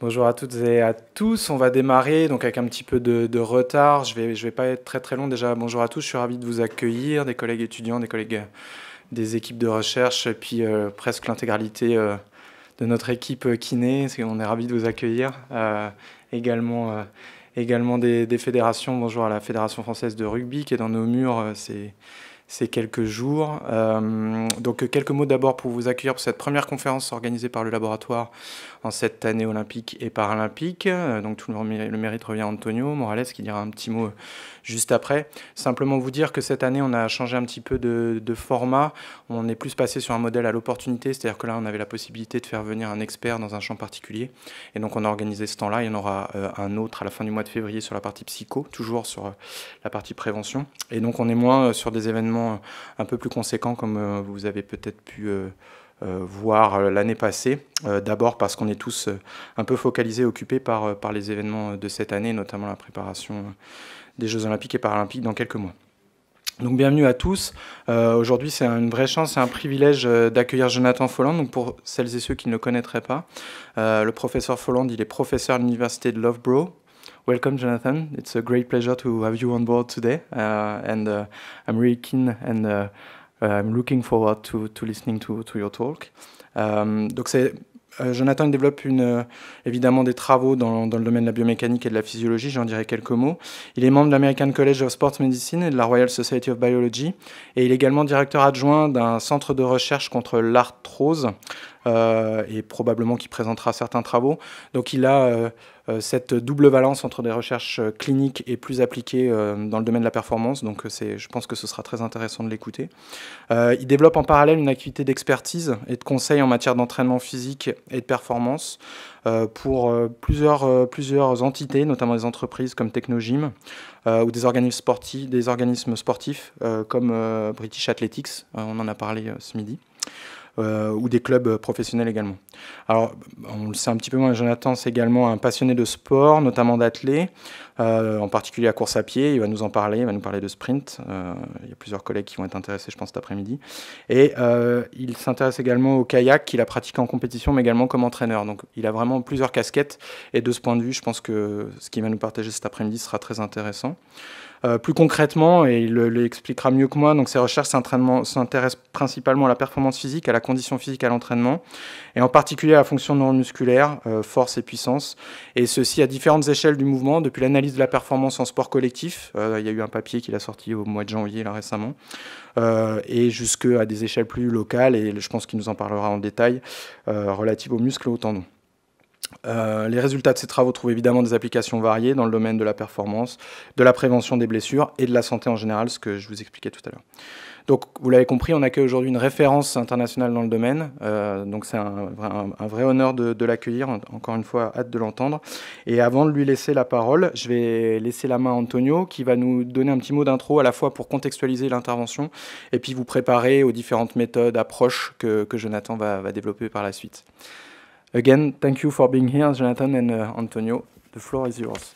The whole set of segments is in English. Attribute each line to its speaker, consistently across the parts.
Speaker 1: Bonjour à toutes et à tous. On va démarrer donc avec un petit peu de retard. Je vais pas être très très long. Déjà, bonjour à tous. Je suis ravi de vous accueillir, des collègues étudiants, des collègues des équipes de recherche, et puis presque l'intégralité de notre équipe kiné. On est ravi de vous accueillir. Également des fédérations. Bonjour à la Fédération française de rugby qui est dans nos murs ces quelques jours. Donc quelques mots d'abord pour vous accueillir pour cette première conférence organisée par le laboratoire en cette année olympique et paralympique. Donc tout le mérite revient à Antonio Morales qui dira un petit mot juste après. Simplement vous dire que cette année on a changé un petit peu de format. On est plus passé sur un modèle à l'opportunité, c'est-à-dire que là on avait la possibilité de faire venir un expert dans un champ particulier. Et donc on a organisé ce temps-là. Il y en aura un autre à la fin du mois de février sur la partie psycho, toujours sur la partie prévention. Et donc on est moins sur des événements un peu plus conséquents comme vous avez peut-être pu voir l'année passée. D'abord parce qu'on est tous un peu focalisés, occupés par les événements de cette année, notamment la préparation des Jeux Olympiques et Paralympiques dans quelques mois. Donc bienvenue à tous. Aujourd'hui c'est une vraie chance et un privilège d'accueillir Jonathan Folland. Donc pour celles et ceux qui ne le connaîtraient pas, le professeur Folland, il est professeur à l'université de Loughborough. Welcome, Jonathan. It's a great pleasure to have you on board today, and I'm really keen and I'm looking forward to listening to your talk. Donc Jonathan développe évidemment des travaux dans le domaine de la biomécanique et de la physiologie, j'en dirai quelques mots. Il est membre de l'American College of Sports Medicine et de la Royal Society of Biology, et il est également directeur adjoint d'un centre de recherche contre l'arthrose, et probablement qui présentera certains travaux. Donc il a cette double valence entre des recherches cliniques et plus appliquées dans le domaine de la performance. Donc je pense que ce sera très intéressant de l'écouter. Il développe en parallèle une activité d'expertise et de conseil en matière d'entraînement physique et de performance pour plusieurs entités, notamment des entreprises comme Technogym ou des organismes sportifs comme British Athletics, on en a parlé ce midi. Ou des clubs professionnels également. Alors, on le sait un petit peu moins, Jonathan, c'est également un passionné de sport, notamment d'athlé, en particulier à course à pied. Il va nous en parler, il va nous parler de sprint. Il y a plusieurs collègues qui vont être intéressés, je pense, cet après-midi. Et il s'intéresse également au kayak, qu'il a pratiqué en compétition, mais également comme entraîneur. Donc, il a vraiment plusieurs casquettes. Et de ce point de vue, je pense que ce qu'il va nous partager cet après-midi sera très intéressant. Plus concrètement, et il l'expliquera mieux que moi, donc ces recherches s'intéressent principalement à la performance physique, à la condition physique, à l'entraînement, et en particulier à la fonction neuromusculaire, force et puissance, et ceci à différentes échelles du mouvement, depuis l'analyse de la performance en sport collectif, il y a eu un papier qu'il a sorti au mois de janvier là, récemment, et jusqu'à des échelles plus locales, et je pense qu'il nous en parlera en détail, relatives aux muscles et aux tendons. Les résultats de ces travaux trouvent évidemment des applications variées dans le domaine de la performance, de la prévention des blessures et de la santé en général, ce que je vous expliquais tout à l'heure. Donc, vous l'avez compris, on accueille aujourd'hui une référence internationale dans le domaine. Donc, c'est un vrai honneur de l'accueillir. Encore une fois, hâte de l'entendre. Et avant de lui laisser la parole, je vais laisser la main à Antonio, qui va nous donner un petit mot d'intro, à la fois pour contextualiser l'intervention, et puis vous préparer aux différentes méthodes, approches que Jonathan va développer par la suite. Again, thank you for being here, Jonathan and Antonio. The floor is yours.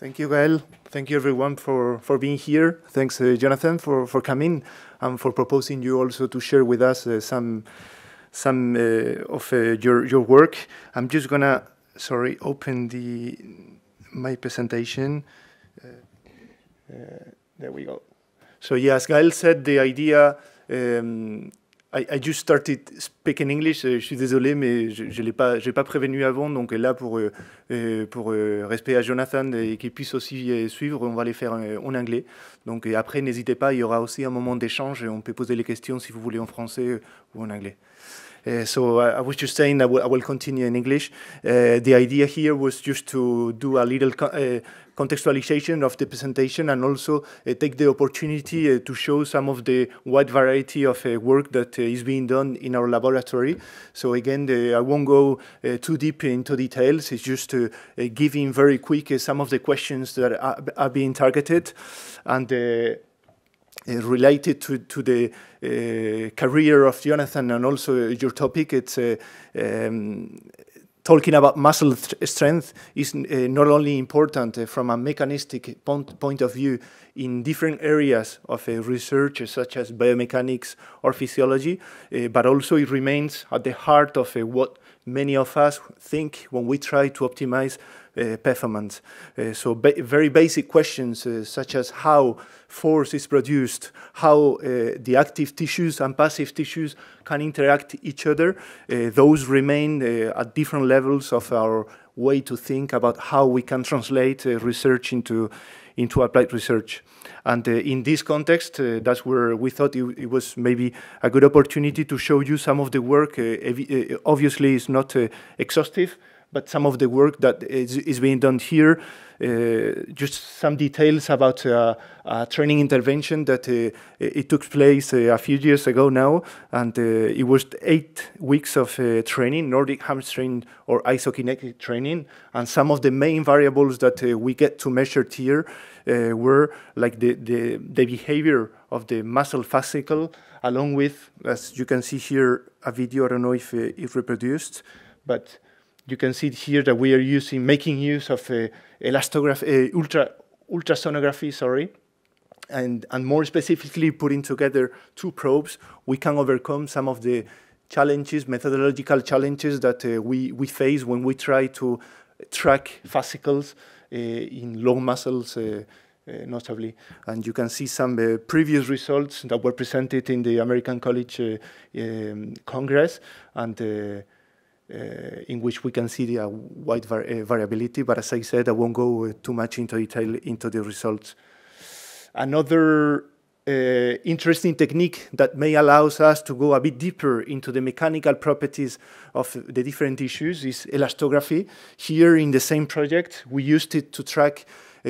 Speaker 2: Thank you, Gaël. Thank you, everyone, for being here. Thanks, Jonathan, for coming and for proposing you also to share with us some of your work. I'm just gonna, open my presentation. There we go. So yes, Gaël said the idea. I just started speaking English. Je suis désolé, mais je l'ai pas prévenu avant. Donc là, pour respect à Jonathan et qu'il puisse aussi suivre, on va les faire en anglais. Donc après, n'hésitez pas, il y aura aussi un moment d'échange. On peut poser les questions si vous voulez en français ou en anglais. So I was just saying I will continue in English. The idea here was just to do a little contextualization of the presentation and also take the opportunity to show some of the wide variety of work that is being done in our laboratory. So again, I won't go too deep into details. It's just giving very quick some of the questions that are being targeted and related to the career of Jonathan and also your topic. It's talking about muscle strength is not only important from a mechanistic point of view in different areas of research, such as biomechanics or physiology, but also it remains at the heart of what many of us think when we try to optimize performance. So very basic questions such as how force is produced, how the active tissues and passive tissues can interact each other, those remain at different levels of our way to think about how we can translate research into applied research. And in this context, that's where we thought it was maybe a good opportunity to show you some of the work. Obviously, it's not exhaustive, but some of the work that is being done here, just some details about a training intervention that it took place a few years ago now, and it was 8 weeks of training, Nordic hamstring or isokinetic training, and some of the main variables that we get to measure here were like the behavior of the muscle fascicle, along with, as you can see here, a video, I don't know if reproduced, but you can see here that we are making use of elastography, ultrasonography, sorry, and more specifically putting together 2 probes. We can overcome some of the challenges, methodological challenges that we face when we try to track fascicles in low muscles, notably. And you can see some previous results that were presented in the American College Congress, and in which we can see the wide variability, but as I said, I won't go too much into detail into the results. Another interesting technique that may allow us to go a bit deeper into the mechanical properties of the different tissues is elastography. Here in the same project, we used it to track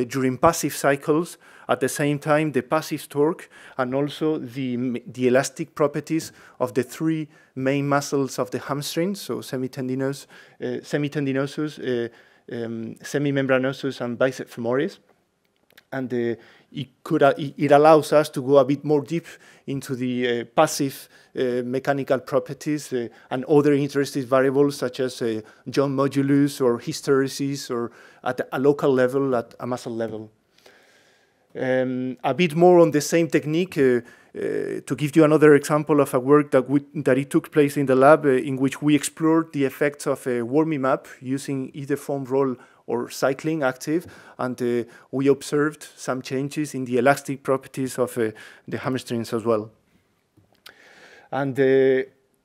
Speaker 2: during passive cycles, at the same time the passive torque and also the elastic properties of the 3 main muscles of the hamstring, so semitendinosus, semimembranosus, and biceps femoris. And it allows us to go a bit more deep into the passive mechanical properties and other interesting variables such as John modulus or hysteresis, or at a local level, at a muscle level. A bit more on the same technique, to give you another example of a work that it took place in the lab, in which we explored the effects of warming up using either foam roll or cycling active, and we observed some changes in the elastic properties of the hamstrings as well. And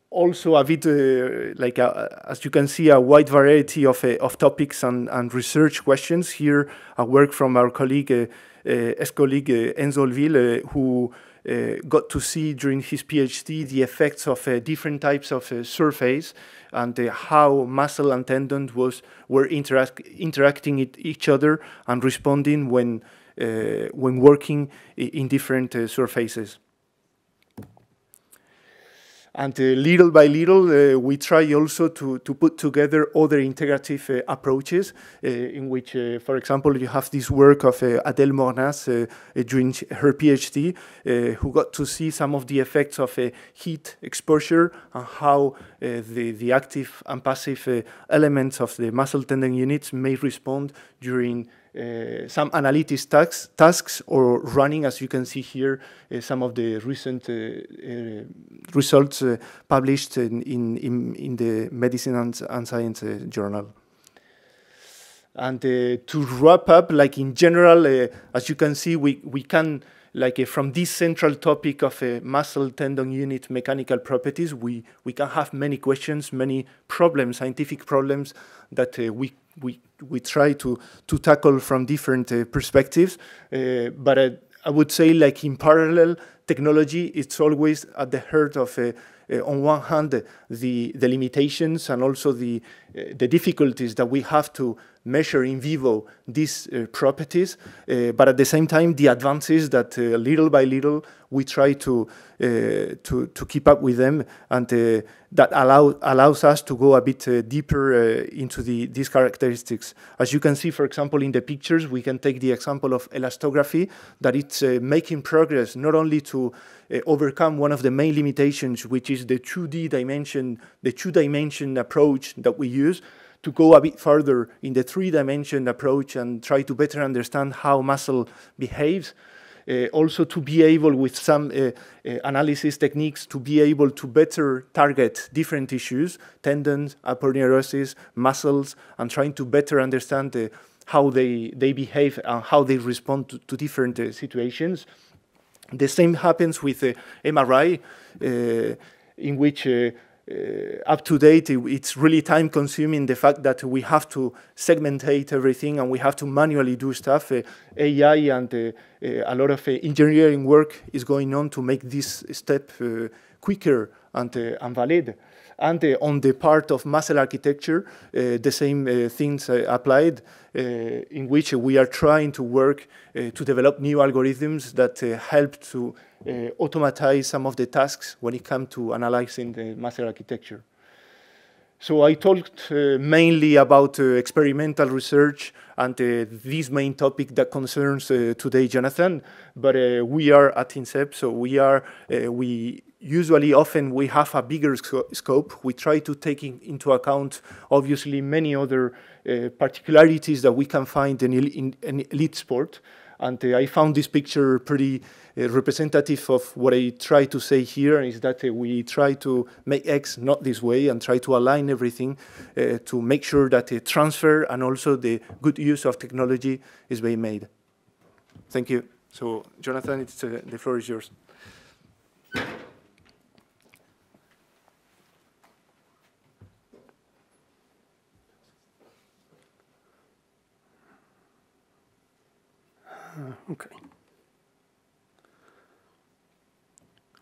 Speaker 2: also a bit, as you can see, a wide variety of topics and research questions. Here, a work from our colleague, ex-colleague Enzo Olville, who got to see during his PhD the effects of different types of surface and how muscle and tendon were interacting with each other and responding when working in different surfaces. And little by little, we try also to put together other integrative approaches, in which, for example, you have this work of Adèle Mornas during her PhD, who got to see some of the effects of heat exposure and how the active and passive elements of the muscle tendon units may respond during some analytics tasks or running, as you can see here, some of the recent results published in the Medicine and Science journal. And to wrap up, like in general, as you can see, we can, like from this central topic of muscle tendon unit mechanical properties, we can have many questions, many problems, scientific problems that we try to tackle from different perspectives. But I would say, like in parallel, technology, it's always at the heart of, on one hand, the limitations and also the difficulties that we have to measure in vivo these properties, but at the same time, the advances that little by little we try to keep up with them, and that allows us to go a bit deeper into these characteristics. As you can see, for example, in the pictures, we can take the example of elastography, that it's making progress not only to overcome one of the main limitations, which is the two-dimension approach that we use, to go a bit further in the three-dimension approach and try to better understand how muscle behaves. Also to be able, with some analysis techniques, to be able to better target different tissues, tendons, aponeurosis, muscles, and trying to better understand how they behave and how they respond to different situations. The same happens with MRI, in which up to date, it's really time consuming, the fact that we have to segmentate everything and we have to manually do stuff. AI and a lot of engineering work is going on to make this step quicker and valid. And on the part of muscle architecture, the same things applied, in which we are trying to work to develop new algorithms that help to automatize some of the tasks when it comes to analyzing the muscle architecture. So I talked mainly about experimental research and this main topic that concerns today Jonathan, but we are at INSEP, so we usually often we have a bigger scope. We try to take into account obviously many other particularities that we can find in elite sport. And I found this picture pretty representative of what I try to say here, is that we try to make X not this way and try to align everything to make sure that the transfer and also the good use of technology is being made. Thank you. So, Jonathan, the floor is yours.
Speaker 3: Okay.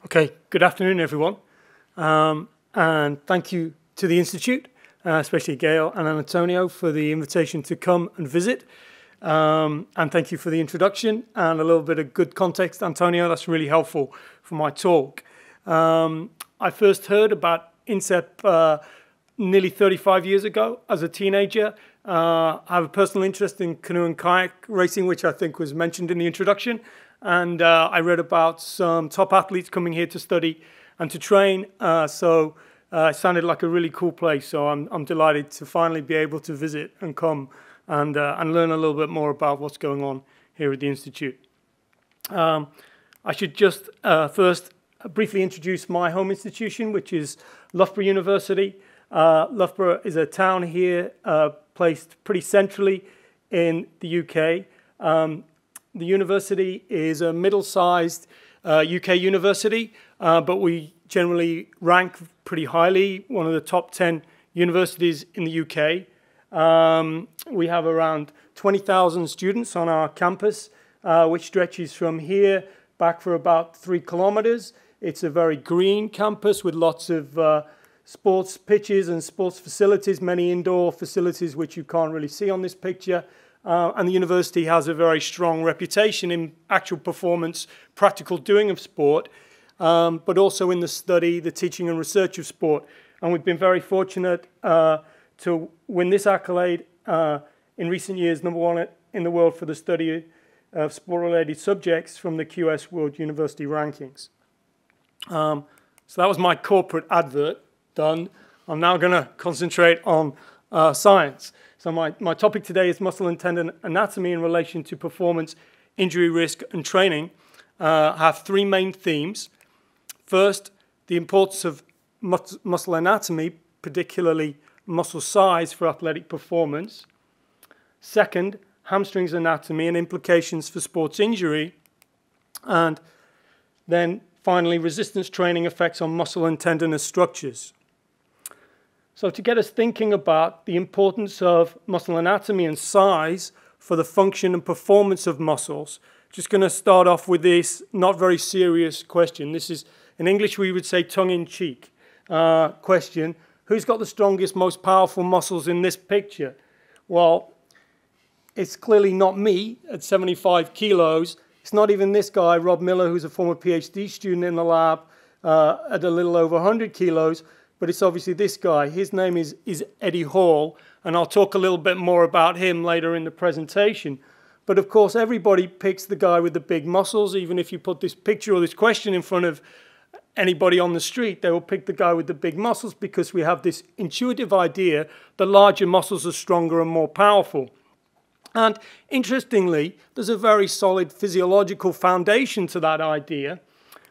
Speaker 3: Okay, good afternoon, everyone. And thank you to the Institute, especially Gaël and Antonio, for the invitation to come and visit. And thank you for the introduction and a little bit of good context, Antonio. That's really helpful for my talk. I first heard about INSEP nearly 35 years ago as a teenager. I have a personal interest in canoe and kayak racing, which I think was mentioned in the introduction. And I read about some top athletes coming here to study and to train. So it sounded like a really cool place. So I'm delighted to finally be able to visit and come and learn a little bit more about what's going on here at the Institute. I should just first briefly introduce my home institution, which is Loughborough University. Loughborough is a town here placed pretty centrally in the UK. The university is a middle-sized UK university, but we generally rank pretty highly, one of the top 10 universities in the UK. We have around 20,000 students on our campus, which stretches from here back for about 3 kilometers. It's a very green campus with lots of sports pitches and sports facilities, many indoor facilities which you can't really see on this picture. And the university has a very strong reputation in actual performance, practical doing of sport, but also in the study, the teaching and research of sport. And we've been very fortunate to win this accolade in recent years, #1 in the world for the study of sport-related subjects from the QS World University Rankings. So that was my corporate advert done. I'm now going to concentrate on science. So my topic today is muscle and tendon anatomy in relation to performance, injury risk, and training. I have 3 main themes. First, the importance of muscle anatomy, particularly muscle size for athletic performance. Second, hamstrings anatomy and implications for sports injury. And then finally, resistance training effects on muscle and tendinous structures. So to get us thinking about the importance of muscle anatomy and size for the function and performance of muscles, just going to start off with this not very serious question. This is, in English we would say tongue-in-cheek question. Who's got the strongest, most powerful muscles in this picture? Well, it's clearly not me at 75 kilos. It's not even this guy, Rob Miller, who's a former PhD student in the lab at a little over 100 kilos. But it's obviously this guy. His name is Eddie Hall, and I'll talk a little bit more about him later in the presentation. But of course, everybody picks the guy with the big muscles, even if you put this picture or this question in front of anybody on the street, they will pick the guy with the big muscles because we have this intuitive idea that larger muscles are stronger and more powerful. And interestingly, there's a very solid physiological foundation to that idea,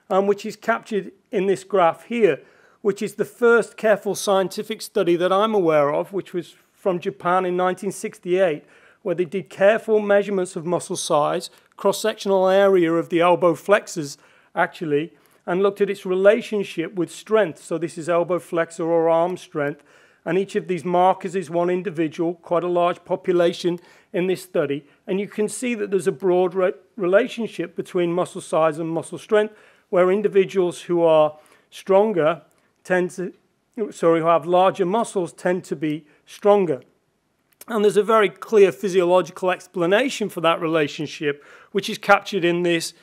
Speaker 3: which is captured in this graph here, which is the first careful scientific study that I'm aware of, which was from Japan in 1968, where they did careful measurements of muscle size, cross-sectional area of the elbow flexors, actually, and looked at its relationship with strength. So this is elbow flexor or arm strength, and each of these markers is one individual, quite a large population in this study, and you can see that there's a broad relationship between muscle size and muscle strength, where individuals who are stronger who have larger muscles tend to be stronger. And there's a very clear physiological explanation for that relationship, which is captured in this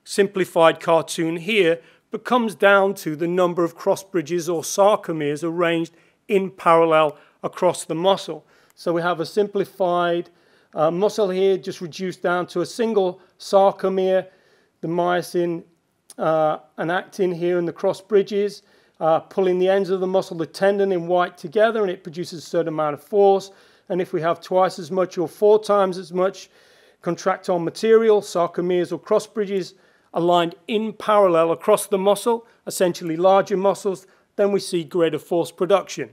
Speaker 3: simplified cartoon here, but comes down to the number of cross bridges or sarcomeres arranged in parallel across the muscle. So we have a simplified muscle here, just reduced down to a single sarcomere, the myosin and actin here in the cross bridges, pulling the ends of the muscle, the tendon in white together, and it produces a certain amount of force. And if we have twice as much or 4 times as much contractile material, sarcomeres or cross bridges aligned in parallel across the muscle, essentially larger muscles, then we see greater force production.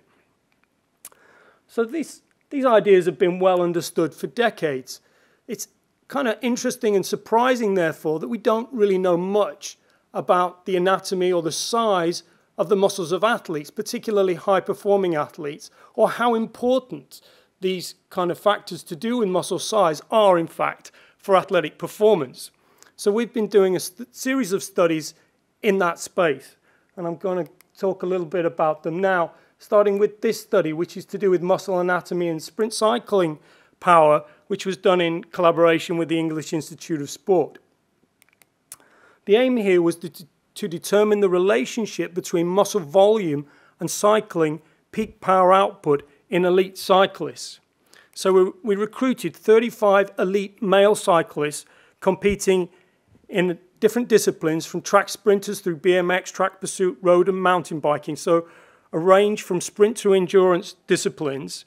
Speaker 3: So these ideas have been well understood for decades. It's kind of interesting and surprising, therefore, that we don't really know much about the anatomy or the size of the muscles of athletes, particularly high-performing athletes, or how important these kind of factors to do with muscle size are, in fact, for athletic performance. So we've been doing a series of studies in that space, and I'm going to talk a little bit about them now, starting with this study, which is to do with muscle anatomy and sprint cycling power, which was done in collaboration with the English Institute of Sport. The aim here was to determine the relationship between muscle volume and cycling peak power output in elite cyclists. So we recruited 35 elite male cyclists competing in different disciplines, from track sprinters through BMX, track pursuit, road and mountain biking. So a range from sprint to endurance disciplines.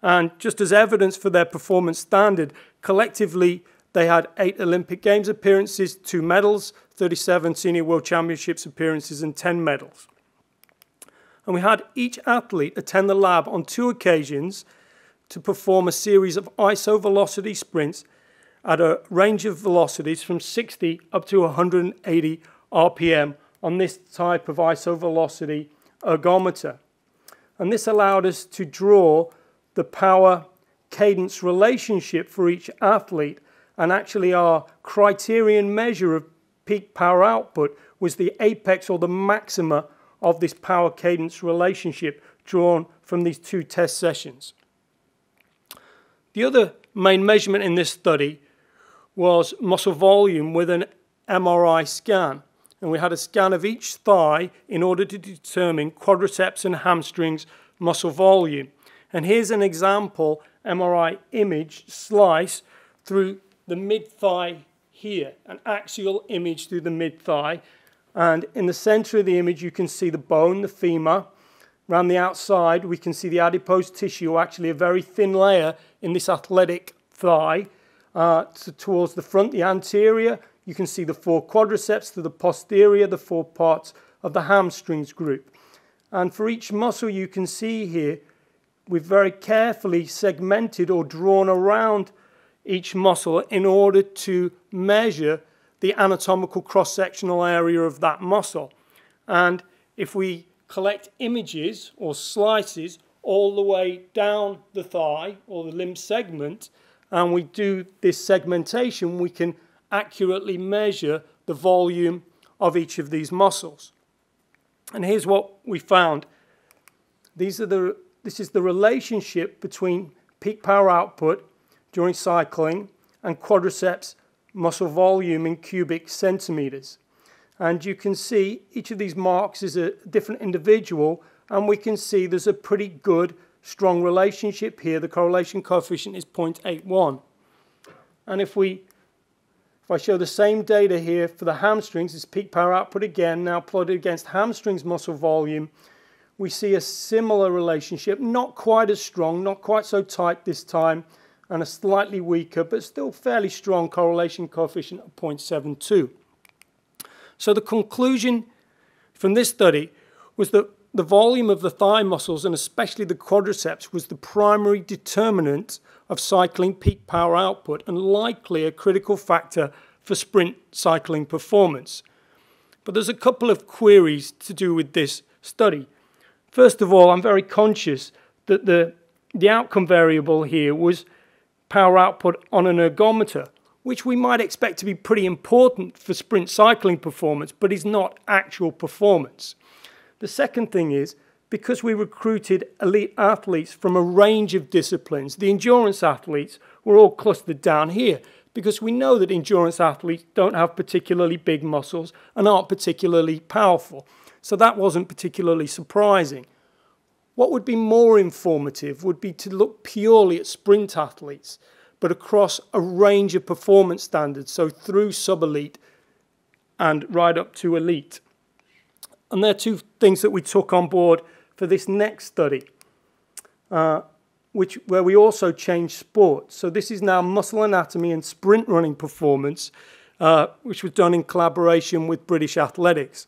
Speaker 3: And just as evidence for their performance standard, collectively they had 8 Olympic Games appearances, 2 medals, 37 Senior World Championships appearances and 10 medals. And we had each athlete attend the lab on 2 occasions to perform a series of isovelocity sprints at a range of velocities from 60 up to 180 RPM on this type of isovelocity ergometer. And this allowed us to draw the power cadence relationship for each athlete, and actually our criterion measure of peak power output was the apex or the maxima of this power cadence relationship drawn from these 2 test sessions. The other main measurement in this study was muscle volume with an MRI scan. And we had a scan of each thigh in order to determine quadriceps and hamstrings muscle volume. And here's an example MRI image slice through the mid-thigh here, an axial image through the mid-thigh. And in the center of the image, you can see the bone, the femur. Around the outside, we can see the adipose tissue, actually a very thin layer in this athletic thigh. Towards the front, the anterior, you can see the 4 quadriceps. To the posterior, the 4 parts of the hamstrings group. And for each muscle you can see here, we've very carefully segmented or drawn around each muscle in order to measure the anatomical cross-sectional area of that muscle. And if we collect images or slices all the way down the thigh or the limb segment, and we do this segmentation, we can accurately measure the volume of each of these muscles. And here's what we found. This is the relationship between peak power output during cycling and quadriceps muscle volume in cubic centimeters. And you can see each of these marks is a different individual, and we can see there's a pretty good, strong relationship here. The correlation coefficient is 0.81. And if we if I show the same data here for the hamstrings, it's peak power output again, now plotted against hamstrings muscle volume, we see a similar relationship, not quite as strong, not quite so tight this time, and a slightly weaker, but still fairly strong correlation coefficient of 0.72. So the conclusion from this study was that the volume of the thigh muscles, and especially the quadriceps, was the primary determinant of cycling peak power output and likely a critical factor for sprint cycling performance. But there's a couple of queries to do with this study. First of all, I'm very conscious that the outcome variable here was power output on an ergometer, which we might expect to be pretty important for sprint cycling performance, but is not actual performance. The second thing is, because we recruited elite athletes from a range of disciplines, the endurance athletes were all clustered down here, because we know that endurance athletes don't have particularly big muscles and aren't particularly powerful. So that wasn't particularly surprising. What would be more informative would be to look purely at sprint athletes, but across a range of performance standards, so through sub-elite and right up to elite. And there are two things that we took on board for this next study, where we also changed sports. So this is now muscle anatomy and sprint running performance, which was done in collaboration with British Athletics.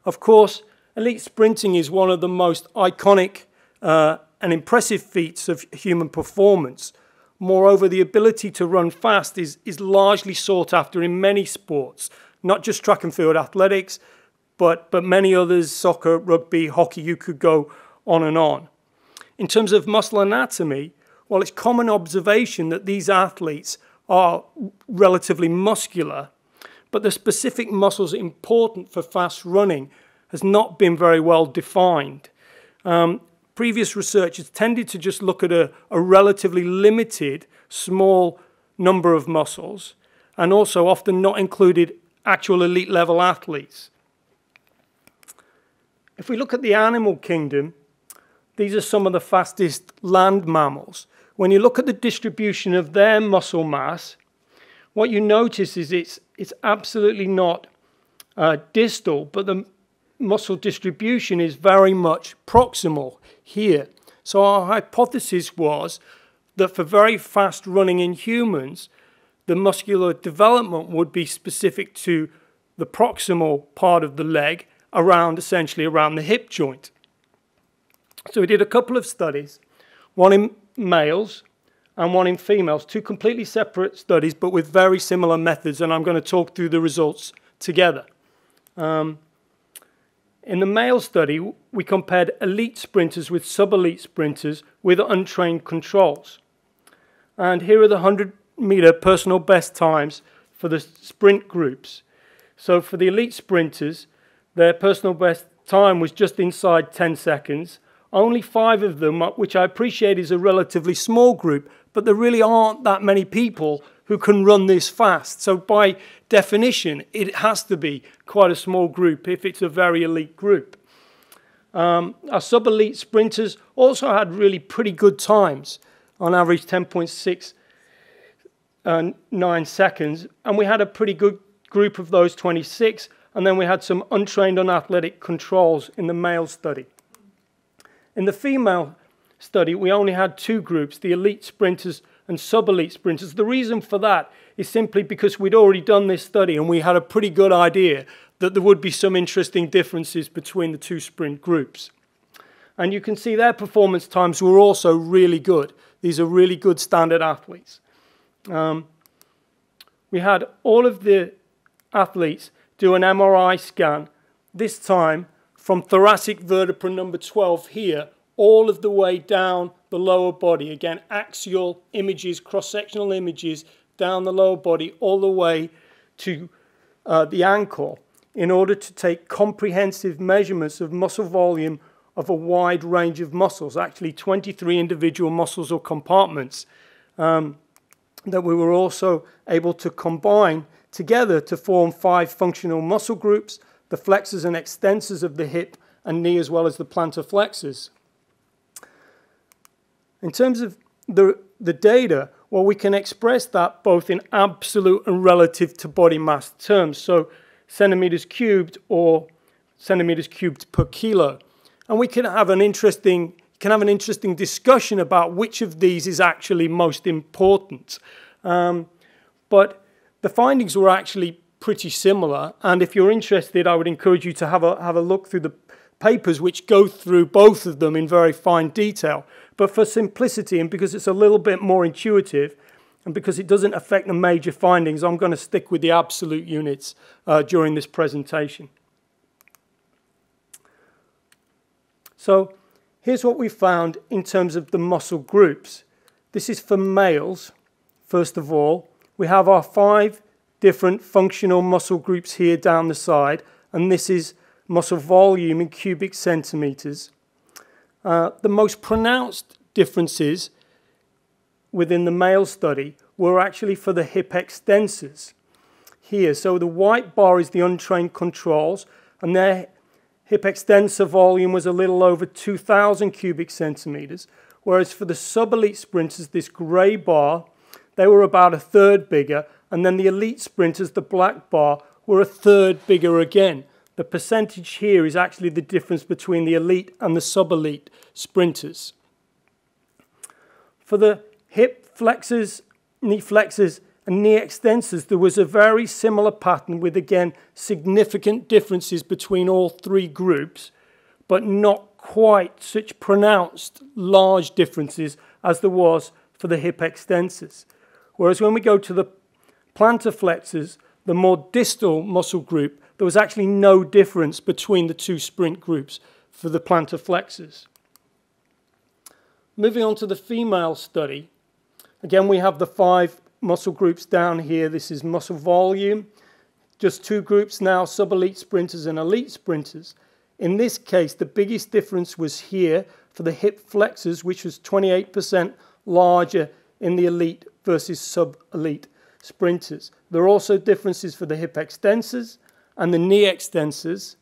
Speaker 3: Of course, elite sprinting is one of the most iconic and impressive feats of human performance. Moreover, the ability to run fast is largely sought after in many sports, not just track and field athletics, but many others, soccer, rugby, hockey, you could go on and on. In terms of muscle anatomy, well, it's common observation that these athletes are relatively muscular, but the specific muscles important for fast running has not been very well defined. Previous research has tended to just look at a relatively limited, small number of muscles, and also often not included actual elite level athletes. If we look at the animal kingdom, these are some of the fastest land mammals. When you look at the distribution of their muscle mass, what you notice is it's absolutely not distal, but the muscle distribution is very much proximal here. So our hypothesis was that for very fast running in humans, the muscular development would be specific to the proximal part of the leg, essentially around the hip joint. So we did a couple of studies, one in males and one in females, two completely separate studies, but with very similar methods, and I'm going to talk through the results together. In the male study, we compared elite sprinters with sub-elite sprinters with untrained controls. And here are the 100-meter personal best times for the sprint groups. So for the elite sprinters, their personal best time was just inside 10 seconds. Only 5 of them, which I appreciate is a relatively small group, but there really aren't that many people who can run this fast. So by definition, it has to be quite a small group if it's a very elite group. Our sub-elite sprinters also had really pretty good times, on average 10.69 seconds, and we had a pretty good group of those 26, and then we had some untrained, unathletic controls in the male study. In the female study, we only had 2 groups, the elite sprinters and sub-elite sprinters. The reason for that is simply because we'd already done this study and we had a pretty good idea that there would be some interesting differences between the 2 sprint groups. And you can see their performance times were also really good. These are really good standard athletes. We had all of the athletes do an MRI scan, this time from thoracic vertebra number 12 here, all of the way down the lower body. Again, axial images, cross-sectional images down the lower body all the way to the ankle in order to take comprehensive measurements of muscle volume of a wide range of muscles, actually 23 individual muscles or compartments that we were also able to combine together to form 5 functional muscle groups, the flexors and extensors of the hip and knee, as well as the plantar flexors. In terms of the data, Well, we can express that both in absolute and relative to body mass terms, so centimeters cubed or centimeters cubed per kilo. And we can have an interesting discussion about which of these is actually most important. But the findings were actually pretty similar, and if you're interested, I would encourage you to have a look through the papers which go through both of them in very fine detail. But for simplicity, and because it's a little bit more intuitive, and because it doesn't affect the major findings, I'm going to stick with the absolute units during this presentation. So here's what we found in terms of the muscle groups. This is for males, first of all. We have our 5 different functional muscle groups here down the side, and this is muscle volume in cubic centimeters. The most pronounced differences within the male study were actually for the hip extensors here. So the white bar is the untrained controls, and their hip extensor volume was a little over 2,000 cubic centimeters, whereas for the sub-elite sprinters, this grey bar, they were about 1/3 bigger, and then the elite sprinters, the black bar, were 1/3 bigger again. The percentage here is actually the difference between the elite and the sub-elite sprinters. For the hip flexors, knee flexors, and knee extensors, there was a very similar pattern with, again, significant differences between all 3 groups, but not quite such pronounced large differences as there was for the hip extensors. Whereas when we go to the plantar flexors, the more distal muscle group, there was actually no difference between the 2 sprint groups for the plantar flexors. Moving on to the female study, again we have the 5 muscle groups down here. This is muscle volume, just 2 groups now, sub-elite sprinters and elite sprinters. In this case, the biggest difference was here for the hip flexors, which was 28% larger in the elite versus sub-elite sprinters. There are also differences for the hip extensors and the knee extensors,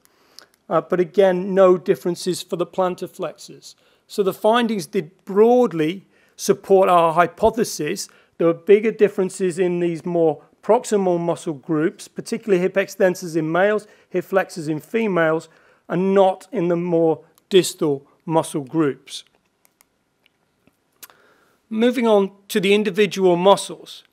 Speaker 3: but again, no differences for the plantar flexors. So the findings did broadly support our hypothesis. There were bigger differences in these more proximal muscle groups, particularly hip extensors in males, hip flexors in females, and not in the more distal muscle groups. Moving on to the individual muscles.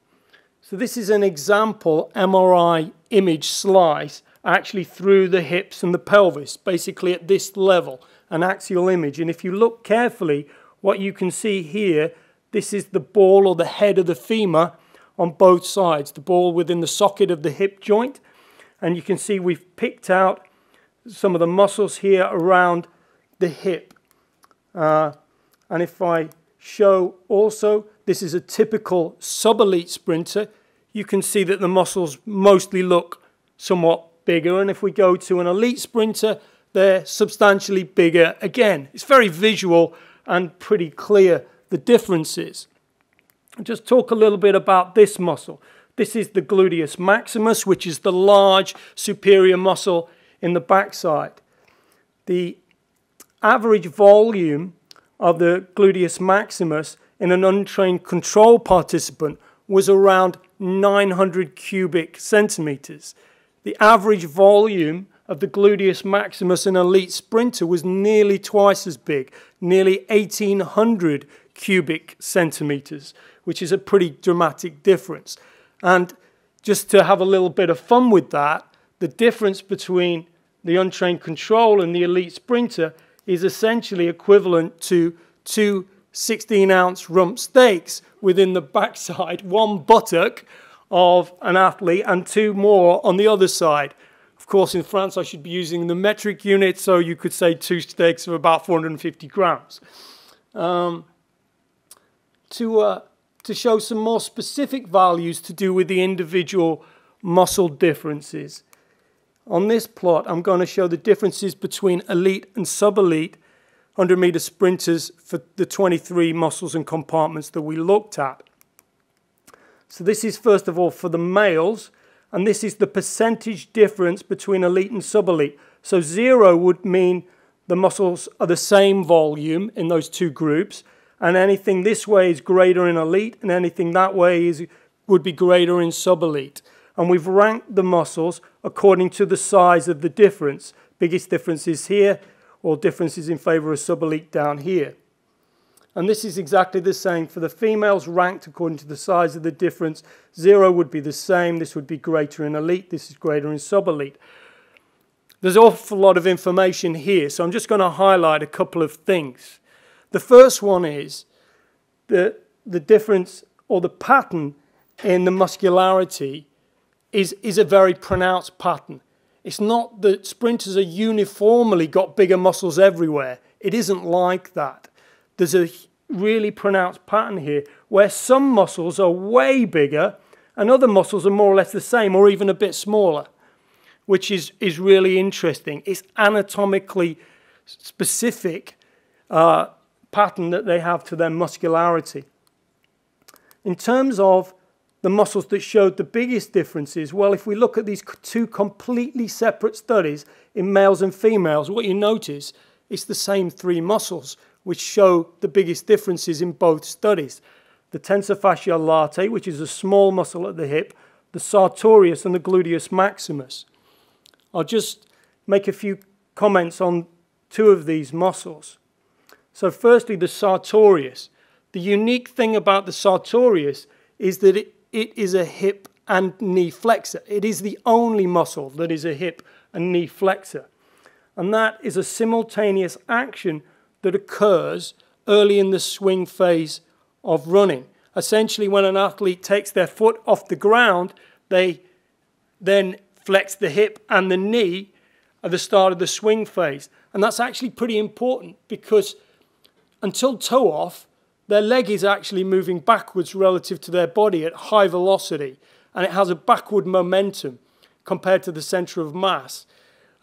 Speaker 3: So this is an example MRI image slice actually through the hips and the pelvis, basically at this level, an axial image. And if you look carefully, what you can see here, this is the ball or the head of the femur on both sides, the ball within the socket of the hip joint. And you can see we've picked out some of the muscles here around the hip. And if I show also, this is a typical sub-elite sprinter. You can see that the muscles mostly look somewhat bigger, and if we go to an elite sprinter, they're substantially bigger again. It's very visual and pretty clear, the differences. I'll just talk a little bit about this muscle. This is the gluteus maximus, which is the large superior muscle in the backside. The average volume of the gluteus maximus in an untrained control participant was around 900 cubic centimeters. The average volume of the gluteus maximus in an elite sprinter was nearly twice as big, nearly 1,800 cubic centimeters, which is a pretty dramatic difference. And just to have a little bit of fun with that, the difference between the untrained control and the elite sprinter is essentially equivalent to 2 16-ounce rump steaks within the backside, 1 buttock of an athlete and 2 more on the other side. Of course, in France, I should be using the metric unit, so you could say 2 steaks of about 450 grams. To show some more specific values to do with the individual muscle differences. On this plot, I'm going to show the differences between elite and sub-elite 100-meter sprinters for the 23 muscles and compartments that we looked at. So this is first of all for the males, and this is the percentage difference between elite and sub-elite. So 0 would mean the muscles are the same volume in those 2 groups, and anything this way is greater in elite, and anything that way would be greater in sub-elite. And we've ranked the muscles according to the size of the difference. Biggest difference is here, or differences in favor of sub-elite down here. And this is exactly the same for the females, ranked according to the size of the difference. 0 would be the same, this would be greater in elite, this is greater in sub-elite. There's an awful lot of information here, so I'm just going to highlight a couple of things. The first one is the difference, or the pattern in the muscularity is a very pronounced pattern. It's not that sprinters are uniformly got bigger muscles everywhere. It isn't like that. There's a really pronounced pattern here where some muscles are way bigger and other muscles are more or less the same or even a bit smaller, which is really interesting. It's anatomically specific pattern that they have to their muscularity. In terms of the muscles that showed the biggest differences, well, if we look at these two completely separate studies in males and females, what you notice is the same 3 muscles which show the biggest differences in both studies. The tensor fasciae latae, which is a small muscle at the hip, the sartorius and the gluteus maximus. I'll just make a few comments on 2 of these muscles. So firstly, the sartorius. The unique thing about the sartorius is that it is a hip and knee flexor. It is the only muscle that is a hip and knee flexor. And that is a simultaneous action that occurs early in the swing phase of running. Essentially, when an athlete takes their foot off the ground, they then flex the hip and the knee at the start of the swing phase. And that's actually pretty important because until toe off, their leg is actually moving backwards relative to their body at high velocity, and it has a backward momentum compared to the center of mass.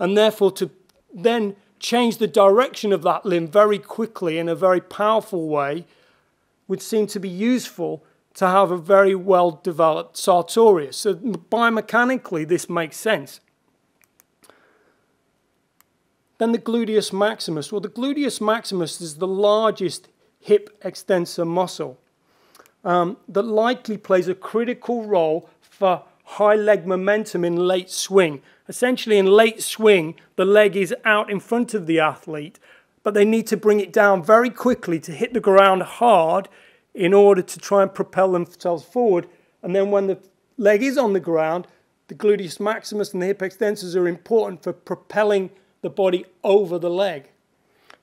Speaker 3: And therefore, to then change the direction of that limb very quickly in a very powerful way would seem to be useful to have a very well-developed sartorius. So biomechanically, this makes sense. Then the gluteus maximus. Well, the gluteus maximus is the largest hip extensor muscle that likely plays a critical role for high leg momentum in late swing. Essentially, in late swing, the leg is out in front of the athlete, but they need to bring it down very quickly to hit the ground hard in order to try and propel themselves forward. And then when the leg is on the ground, the gluteus maximus and the hip extensors are important for propelling the body over the leg.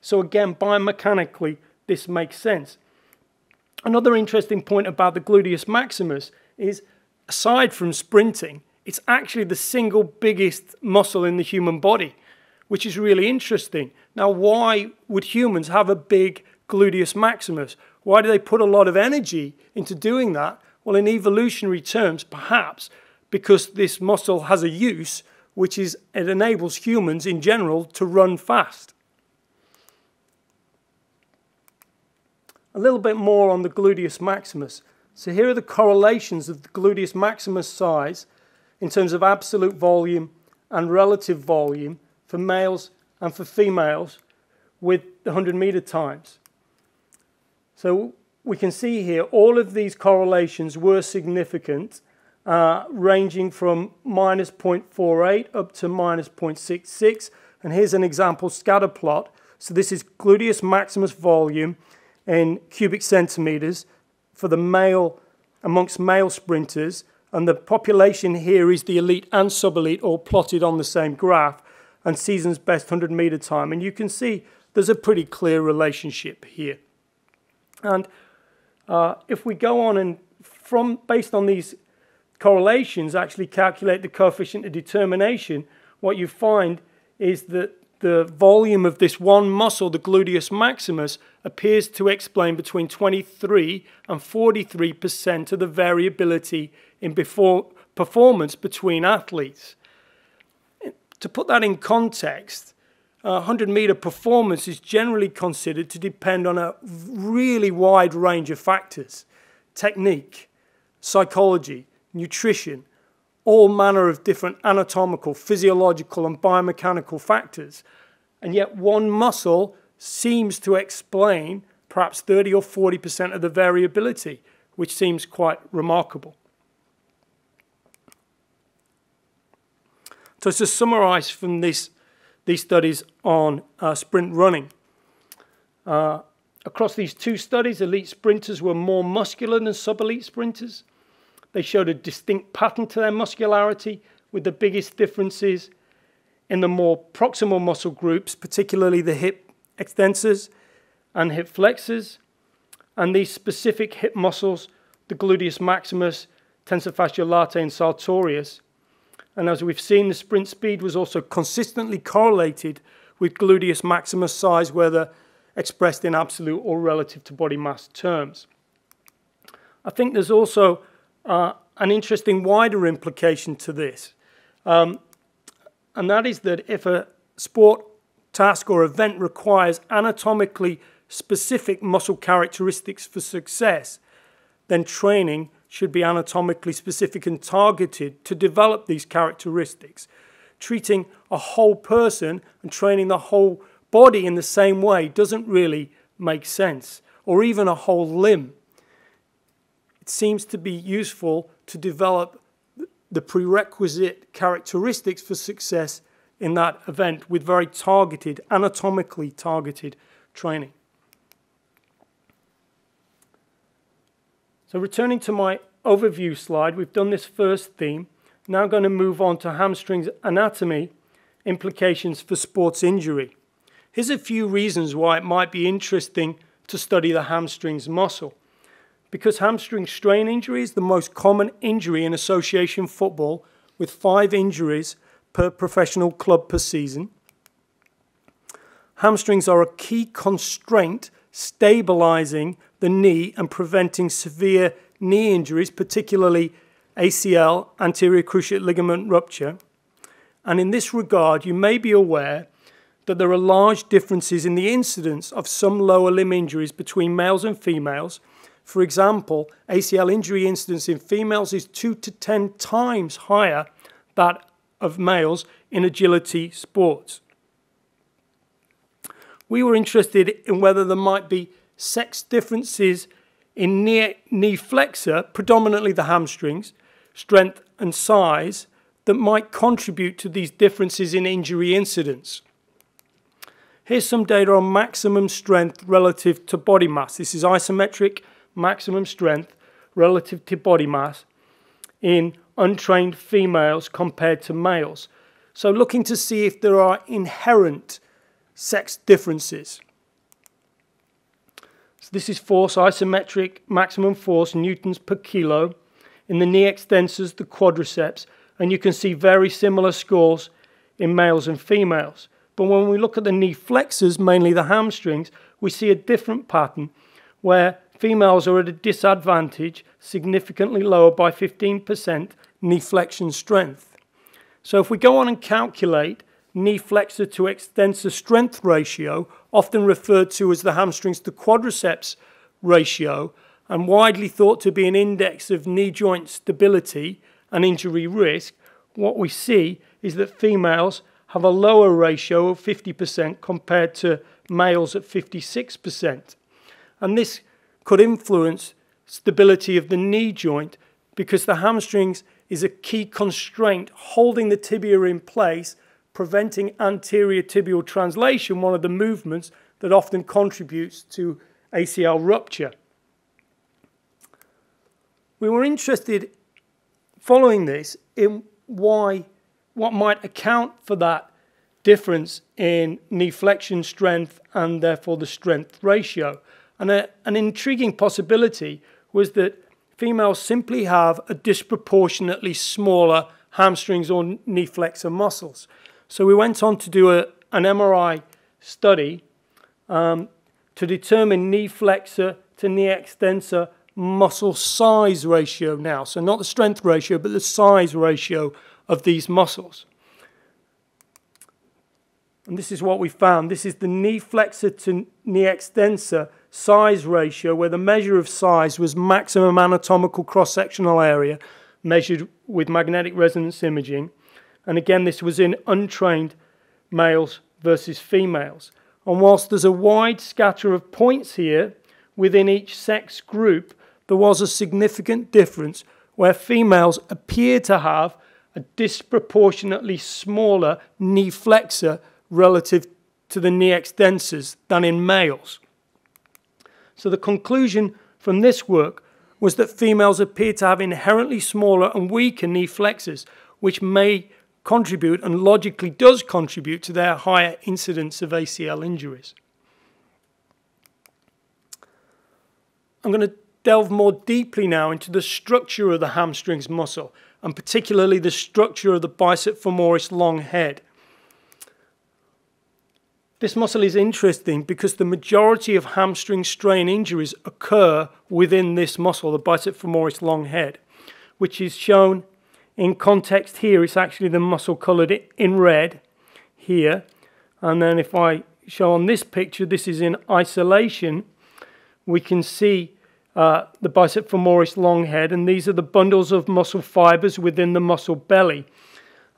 Speaker 3: So again, biomechanically, this makes sense. Another interesting point about the gluteus maximus is, aside from sprinting, it's actually the single biggest muscle in the human body, which is really interesting. Now, why would humans have a big gluteus maximus? Why do they put a lot of energy into doing that? Well, in evolutionary terms, perhaps because this muscle has a use, which is it enables humans in general to run fast. A little bit more on the gluteus maximus. So here are the correlations of the gluteus maximus size in terms of absolute volume and relative volume for males and for females with the 100-meter times. So we can see here all of these correlations were significant, ranging from minus 0.48 up to minus 0.66. And here's an example scatter plot. So this is gluteus maximus volume in cubic centimeters for the male, amongst male sprinters, and the population here is the elite and sub-elite all plotted on the same graph, and season's best 100-meter time. And you can see there's a pretty clear relationship here. And if we go on and based on these correlations, actually calculate the coefficient of determination, what you find is that the volume of this one muscle, the gluteus maximus, appears to explain between 23 and 43% of the variability in performance between athletes. To put that in context, 100-meter performance is generally considered to depend on a really wide range of factors: technique, psychology, nutrition, all manner of different anatomical, physiological, and biomechanical factors. And yet one muscle seems to explain perhaps 30 or 40% of the variability, which seems quite remarkable. So to summarize from these studies on sprint running, across these two studies, elite sprinters were more muscular than sub-elite sprinters. They showed a distinct pattern to their muscularity, with the biggest differences in the more proximal muscle groups, particularly the hip extensors and hip flexors, and these specific hip muscles, the gluteus maximus, tensor fascia latae, and sartorius. And as we've seen, the sprint speed was also consistently correlated with gluteus maximus size, whether expressed in absolute or relative to body mass terms. I think there's also an interesting wider implication to this, and that is that if a sport, task, or event requires anatomically specific muscle characteristics for success, then training should be anatomically specific and targeted to develop these characteristics. Treating a whole person and training the whole body in the same way doesn't really make sense, or even a whole limb. It seems to be useful to develop the prerequisite characteristics for success in that event with very targeted, anatomically targeted training. So returning to my overview slide, we've done this first theme. Now going to move on to hamstrings anatomy, implications for sports injury. Here's a few reasons why it might be interesting to study the hamstrings muscle. Because hamstring strain injury is the most common injury in association football, with 5 injuries per professional club per season. Hamstrings are a key constraint stabilizing the knee and preventing severe knee injuries, particularly ACL, anterior cruciate ligament rupture. And in this regard, you may be aware that there are large differences in the incidence of some lower limb injuries between males and females. For example, ACL injury incidence in females is 2 to 10 times higher than that of males in agility sports. We were interested in whether there might be sex differences in knee flexor, predominantly the hamstrings, strength and size, that might contribute to these differences in injury incidence. Here's some data on maximum strength relative to body mass. This is isometric maximum strength relative to body mass in untrained females compared to males. So looking to see if there are inherent sex differences. So this is force, isometric maximum force, newtons per kilo, in the knee extensors, the quadriceps, and you can see very similar scores in males and females. But when we look at the knee flexors, mainly the hamstrings, we see a different pattern where females are at a disadvantage, significantly lower by 15% knee flexion strength. So if we go on and calculate knee flexor to extensor strength ratio, often referred to as the hamstrings to quadriceps ratio, and widely thought to be an index of knee joint stability and injury risk, what we see is that females have a lower ratio of 50% compared to males at 56%. And this could influence stability of the knee joint because the hamstrings is a key constraint holding the tibia in place, preventing anterior tibial translation, one of the movements that often contributes to ACL rupture. We were interested, following this, in what might account for that difference in knee flexion strength and therefore the strength ratio. And an intriguing possibility was that females simply have a disproportionately smaller hamstrings or knee flexor muscles. So we went on to do an MRI study to determine knee flexor to knee extensor muscle size ratio now. So not the strength ratio, but the size ratio of these muscles. And this is what we found. This is the knee flexor to knee extensor size ratio, where the measure of size was maximum anatomical cross-sectional area measured with magnetic resonance imaging. And again, this was in untrained males versus females. And whilst there's a wide scatter of points here, within each sex group, there was a significant difference where females appear to have a disproportionately smaller knee flexor relative to the knee extensors than in males. So the conclusion from this work was that females appear to have inherently smaller and weaker knee flexors, which may contribute and logically does contribute to their higher incidence of ACL injuries. I'm going to delve more deeply now into the structure of the hamstrings muscle, and particularly the structure of the bicep femoris long head. This muscle is interesting because the majority of hamstring strain injuries occur within this muscle, the bicep femoris long head, which is shown in context here. It's actually the muscle coloured in red here. And then if I show on this picture, this is in isolation, we can see the bicep femoris long head, and these are the bundles of muscle fibers within the muscle belly.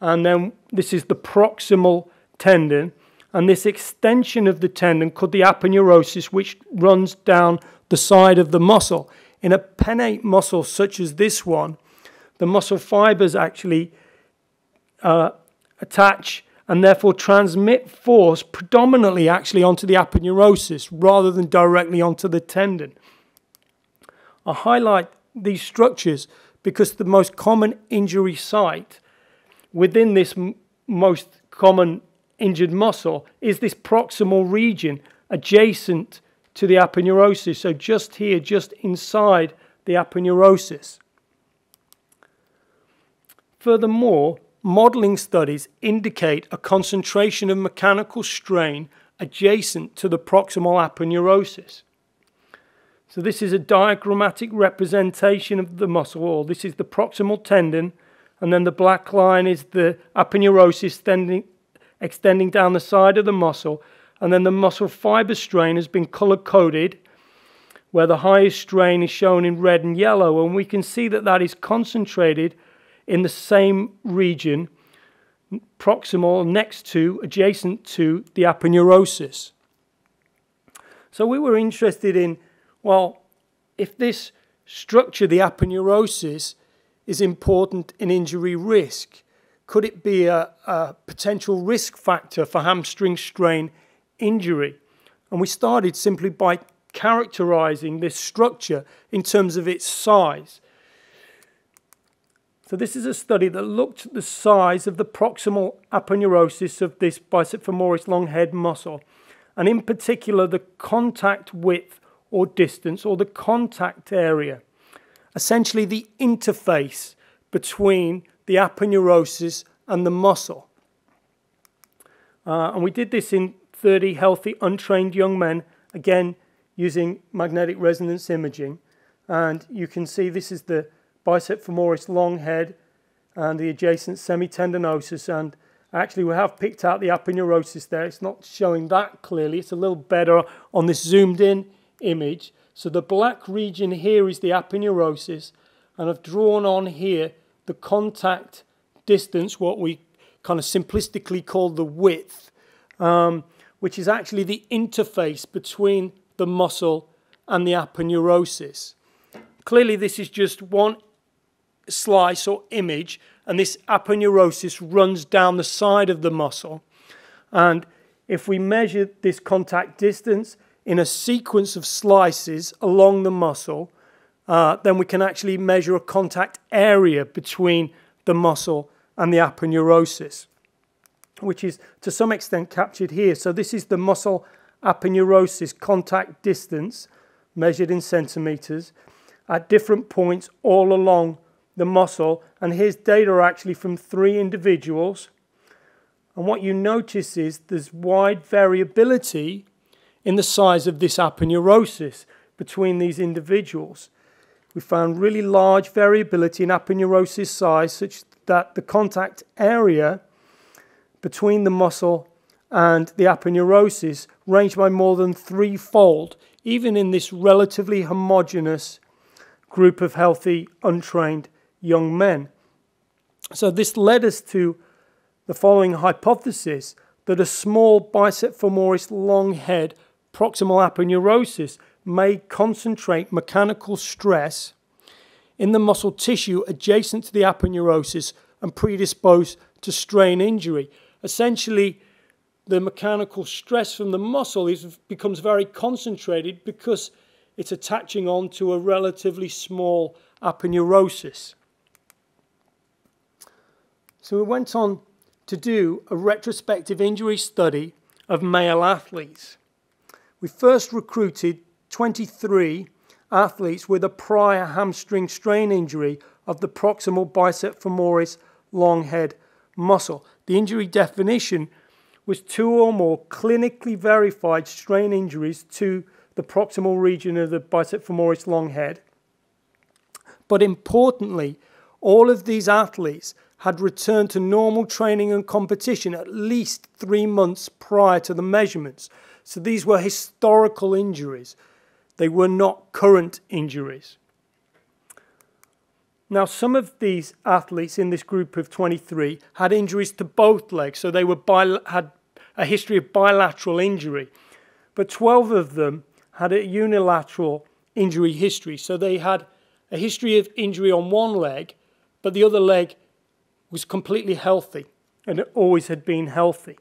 Speaker 3: And then this is the proximal tendon, and this extension of the tendon called the aponeurosis, which runs down the side of the muscle. In a pennate muscle such as this one, the muscle fibers actually attach and therefore transmit force predominantly actually onto the aponeurosis rather than directly onto the tendon. I highlight these structures because the most common injury site within this most common injured muscle is this proximal region adjacent to the aponeurosis, so just here, just inside the aponeurosis. Furthermore, modelling studies indicate a concentration of mechanical strain adjacent to the proximal aponeurosis. So this is a diagrammatic representation of the muscle wall. This is the proximal tendon, and then the black line is the aponeurosis extending down the side of the muscle, and then the muscle fiber strain has been color-coded, where the highest strain is shown in red and yellow, and we can see that that is concentrated in the same region, proximal, next to, adjacent to the aponeurosis. So we were interested in, well, if this structure, the aponeurosis, is important in injury risk, could it be a potential risk factor for hamstring strain injury? And we started simply by characterizing this structure in terms of its size. So this is a study that looked at the size of the proximal aponeurosis of this bicep femoris long head muscle, and in particular the contact width or distance, or the contact area, essentially the interface between the aponeurosis and the muscle. And we did this in 30 healthy, untrained young men, again using magnetic resonance imaging. And you can see this is the bicep femoris long head and the adjacent semitendinosus. And actually we have picked out the aponeurosis there. It's not showing that clearly. It's a little better on this zoomed in image. So the black region here is the aponeurosis, and I've drawn on here the contact distance, what we kind of simplistically call the width, which is actually the interface between the muscle and the aponeurosis. Clearly this is just one slice or image, and this aponeurosis runs down the side of the muscle. And if we measure this contact distance in a sequence of slices along the muscle, then we can actually measure a contact area between the muscle and the aponeurosis, which is to some extent captured here. So this is the muscle aponeurosis contact distance measured in centimeters at different points all along the muscle. And here's data actually from 3 individuals. And what you notice is there's wide variability in the size of this aponeurosis between these individuals. We found really large variability in aponeurosis size, such that the contact area between the muscle and the aponeurosis ranged by more than 3-fold, even in this relatively homogeneous group of healthy, untrained young men. So this led us to the following hypothesis, that a small bicep femoris long head proximal aponeurosis may concentrate mechanical stress in the muscle tissue adjacent to the aponeurosis and predispose to strain injury. Essentially, the mechanical stress from the muscle becomes very concentrated because it's attaching on to a relatively small aponeurosis. So we went on to do a retrospective injury study of male athletes. We first recruited 23 athletes with a prior hamstring strain injury of the proximal bicep femoris long head muscle. The injury definition was 2 or more clinically verified strain injuries to the proximal region of the bicep femoris long head. But importantly, all of these athletes had returned to normal training and competition at least 3 months prior to the measurements. So these were historical injuries. They were not current injuries. Now, some of these athletes in this group of 23 had injuries to both legs, so they had a history of bilateral injury. But 12 of them had a unilateral injury history, so they had a history of injury on one leg, but the other leg was completely healthy, and it always had been healthy.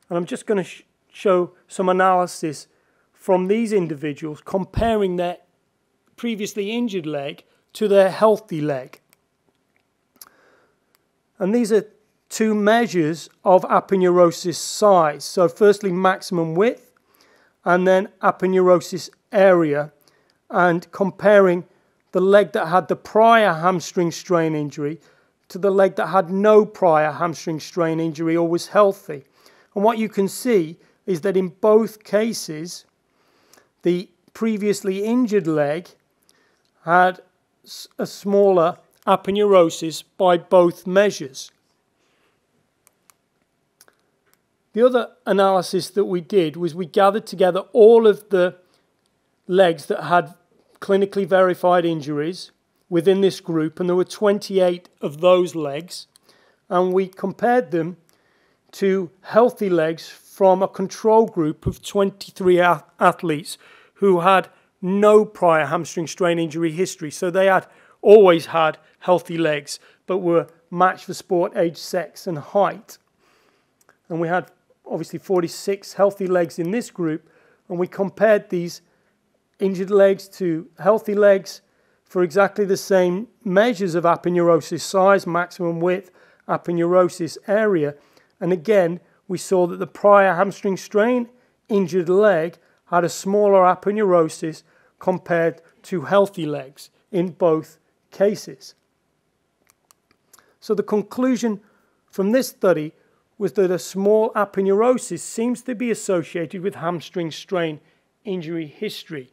Speaker 3: And I'm just going to show some analysis from these individuals comparing their previously injured leg to their healthy leg. And these are 2 measures of aponeurosis size. So firstly, maximum width, and then aponeurosis area, and comparing the leg that had the prior hamstring strain injury to the leg that had no prior hamstring strain injury or was healthy. And what you can see is that in both cases, the previously injured leg had a smaller aponeurosis by both measures. The other analysis that we did was we gathered together all of the legs that had clinically verified injuries within this group, and there were 28 of those legs, and we compared them to healthy legs from a control group of 23 athletes who had no prior hamstring strain injury history. So they had always had healthy legs, but were matched for sport, age, sex, and height. And we had obviously 46 healthy legs in this group, and we compared these injured legs to healthy legs for exactly the same measures of aponeurosis size, maximum width, aponeurosis area. And again, we saw that the prior hamstring strain injured leg had a smaller aponeurosis compared to healthy legs in both cases. So the conclusion from this study was that a small aponeurosis seems to be associated with hamstring strain injury history.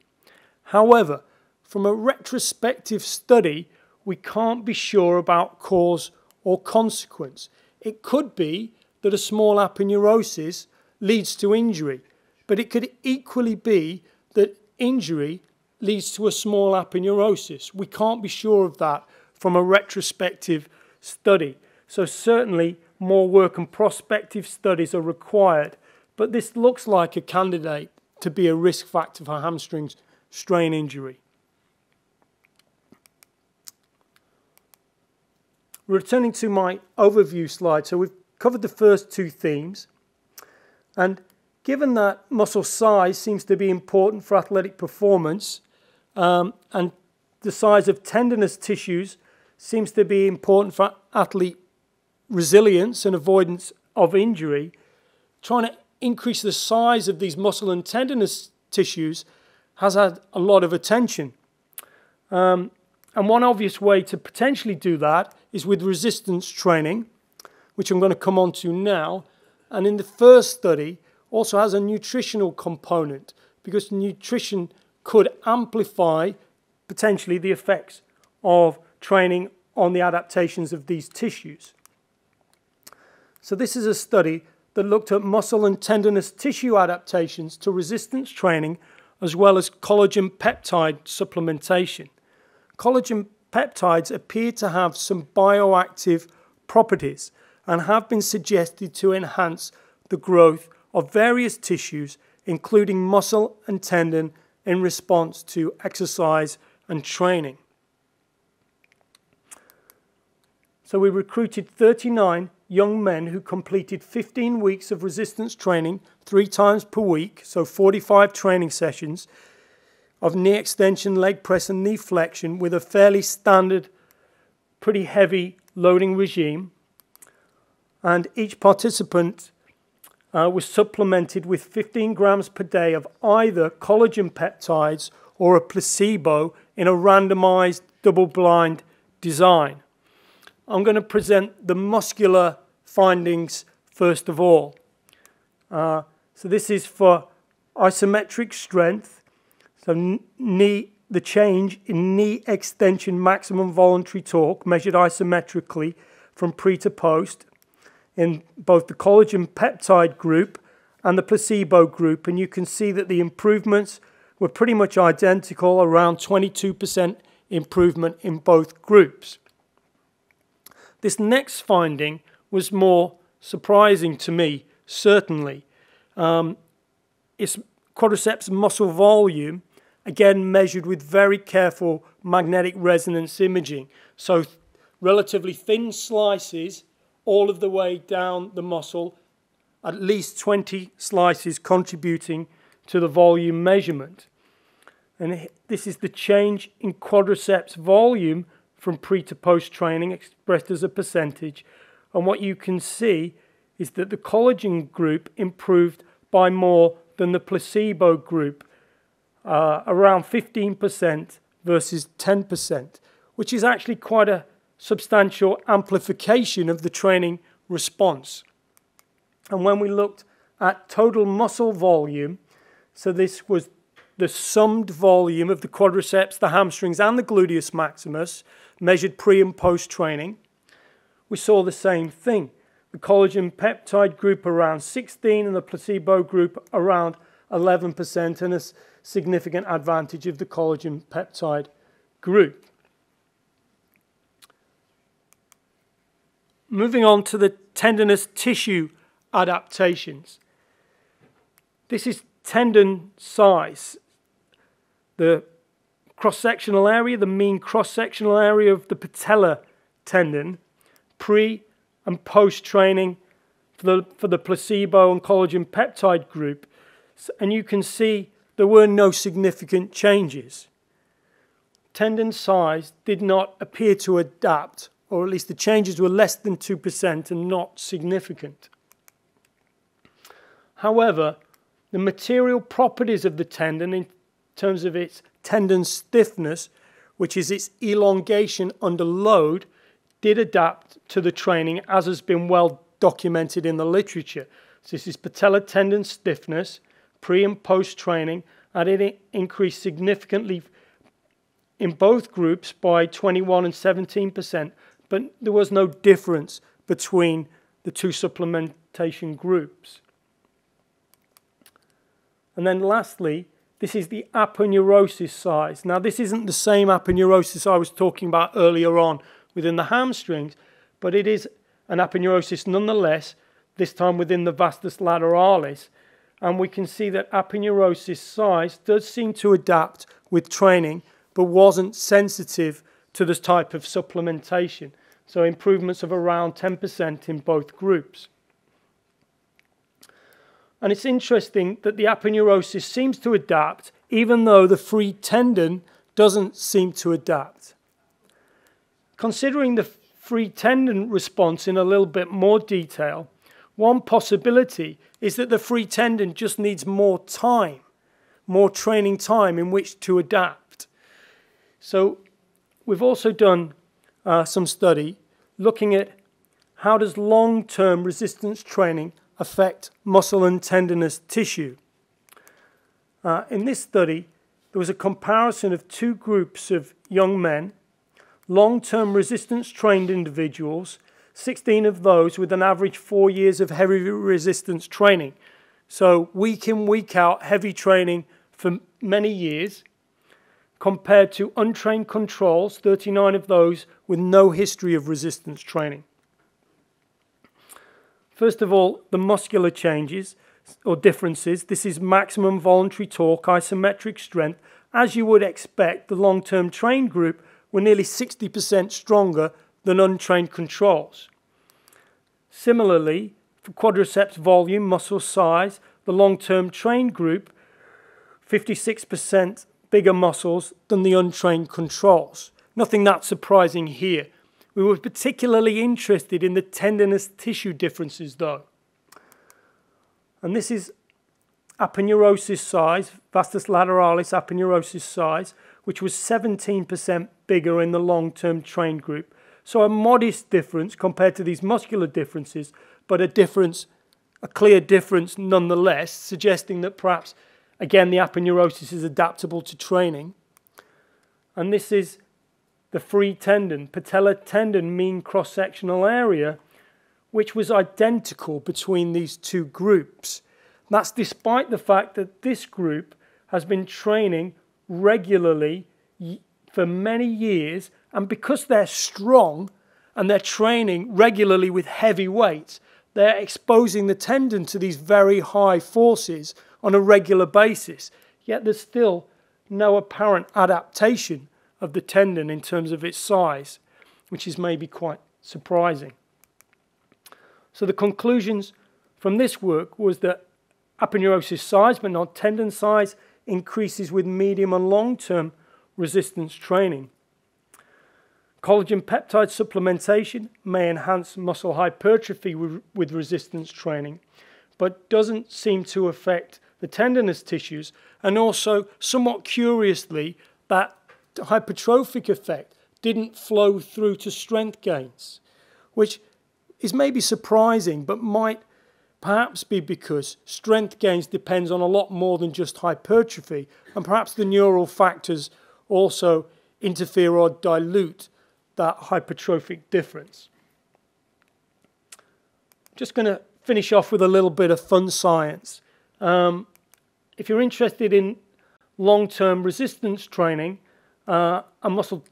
Speaker 3: However, from a retrospective study, we can't be sure about cause or consequence. It could be that a small aponeurosis leads to injury, but it could equally be that injury leads to a small aponeurosis. We can't be sure of that from a retrospective study. So certainly more work and prospective studies are required, but this looks like a candidate to be a risk factor for hamstring strain injury. Returning to my overview slide, so we've covered the first 2 themes, and given that muscle size seems to be important for athletic performance, and the size of tendinous tissues seems to be important for athlete resilience and avoidance of injury, trying to increase the size of these muscle and tendinous tissues has had a lot of attention. And one obvious way to potentially do that is with resistance training, which I'm going to come on to now. And in the first study, also has a nutritional component, because nutrition could amplify potentially the effects of training on the adaptations of these tissues. So this is a study that looked at muscle and tendinous tissue adaptations to resistance training, as well as collagen peptide supplementation. Collagen peptides appear to have some bioactive properties and have been suggested to enhance the growth of various tissues, including muscle and tendon in response to exercise and training. So we recruited 39 young men who completed 15 weeks of resistance training 3 times per week, so 45 training sessions of knee extension, leg press and knee flexion with a fairly standard, pretty heavy loading regime. And each participant was supplemented with 15 grams per day of either collagen peptides or a placebo in a randomized double-blind design. I'm going to present the muscular findings first of all. So this is for isometric strength. So the change in knee extension maximum voluntary torque measured isometrically from pre to post in both the collagen peptide group and the placebo group. And you can see that the improvements were pretty much identical, around 22% improvement in both groups. This next finding was more surprising to me, certainly. It's quadriceps muscle volume, again measured with very careful magnetic resonance imaging. So relatively thin slices all of the way down the muscle, at least 20 slices contributing to the volume measurement. And this is the change in quadriceps volume from pre to post training expressed as a percentage. And what you can see is that the collagen group improved by more than the placebo group, around 15% versus 10%, which is actually quite a substantial amplification of the training response. And when we looked at total muscle volume, so this was the summed volume of the quadriceps, the hamstrings, and the gluteus maximus, measured pre and post training, we saw the same thing. The collagen peptide group around 16 and the placebo group around 11%, and a significant advantage of the collagen peptide group. Moving on to the tendinous tissue adaptations. This is tendon size. The cross-sectional area, the mean cross-sectional area of the patella tendon, pre and post-training for the placebo and collagen peptide group. And you can see there were no significant changes. Tendon size did not appear to adapt, or at least the changes were less than 2% and not significant. However, the material properties of the tendon in terms of its tendon stiffness, which is its elongation under load, did adapt to the training, as has been well documented in the literature. So this is patella tendon stiffness, pre and post training, and it increased significantly in both groups by 21 and 17%, but there was no difference between the two supplementation groups. And then lastly, this is the aponeurosis size. Now, this isn't the same aponeurosis I was talking about earlier on within the hamstrings, but it is an aponeurosis nonetheless, this time within the vastus lateralis. And we can see that aponeurosis size does seem to adapt with training, but wasn't sensitive to this type of supplementation. So improvements of around 10% in both groups. And it's interesting that the aponeurosis seems to adapt, even though the free tendon doesn't seem to adapt. Considering the free tendon response in a little bit more detail, one possibility is that the free tendon just needs more time, more training time in which to adapt. So we've also done some study looking at how does long-term resistance training affect muscle and tendinous tissue. In this study, there was a comparison of two groups of young men, long-term resistance-trained individuals, 16 of those with an average 4 years of heavy resistance training. So week in, week out, heavy training for many years, compared to untrained controls, 39 of those with no history of resistance training. First of all, the muscular changes. or differences. This is maximum voluntary torque, isometric strength. As you would expect, the long-term trained group were nearly 60% stronger than untrained controls. Similarly, for quadriceps volume, muscle size, the long-term trained group, 56% bigger muscles than the untrained controls. Nothing that surprising here. We were particularly interested in the tendinous tissue differences though. And this is aponeurosis size, vastus lateralis aponeurosis size, which was 17% bigger in the long-term trained group. So a modest difference compared to these muscular differences, but a clear difference nonetheless, suggesting that perhaps, again, the aponeurosis is adaptable to training. And this is the free tendon, patellar tendon mean cross-sectional area, which was identical between these two groups. That's despite the fact that this group has been training regularly for many years, and because they're strong and they're training regularly with heavy weights, they're exposing the tendon to these very high forces on a regular basis. Yet there's still no apparent adaptation of the tendon in terms of its size, which is maybe quite surprising. So the conclusions from this work was that aponeurosis size, but not tendon size, increases with medium and long-term resistance training. Collagen peptide supplementation may enhance muscle hypertrophy with resistance training, but doesn't seem to affect the tendinous tissues, and also, somewhat curiously, that hypertrophic effect didn't flow through to strength gains, which is maybe surprising, but might perhaps be because strength gains depends on a lot more than just hypertrophy, and perhaps the neural factors also interfere or dilute that hypertrophic difference. Just going to finish off with a little bit of fun science. If you're interested in long-term resistance training and muscle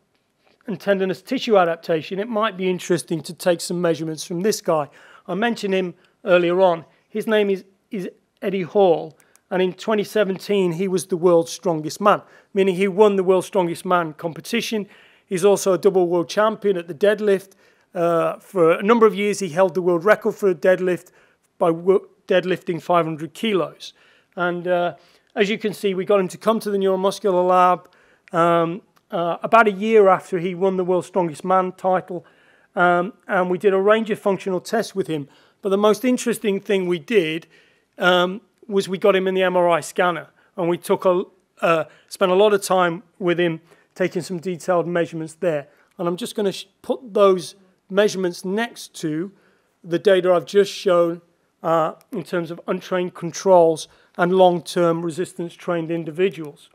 Speaker 3: and tendinous tissue adaptation, it might be interesting to take some measurements from this guy. I mentioned him earlier on. His name is Eddie Hall, and in 2017 he was the world's strongest man, meaning he won the world's strongest man competition. He's also a double world champion at the deadlift. For a number of years he held the world record for a deadlift by deadlifting 500 kilos. And as you can see, we got him to come to the neuromuscular lab about a year after he won the world's strongest man title, and we did a range of functional tests with him. But the most interesting thing we did was we got him in the MRI scanner, and we spent a lot of time with him taking some detailed measurements there. And I'm just going to put those measurements next to the data I've just shown in terms of untrained controls and long-term resistance-trained individuals.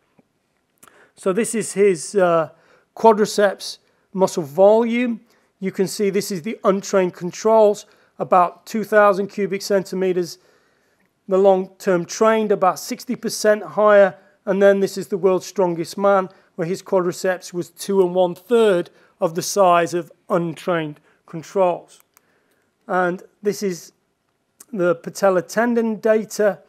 Speaker 3: So this is his quadriceps muscle volume. You can see this is the untrained controls, about 2,000 cubic centimeters. The long-term trained, about 60% higher. And then this is the world's strongest man, where his quadriceps was 2 1/3 of the size of untrained controls. And this is the patellar tendon data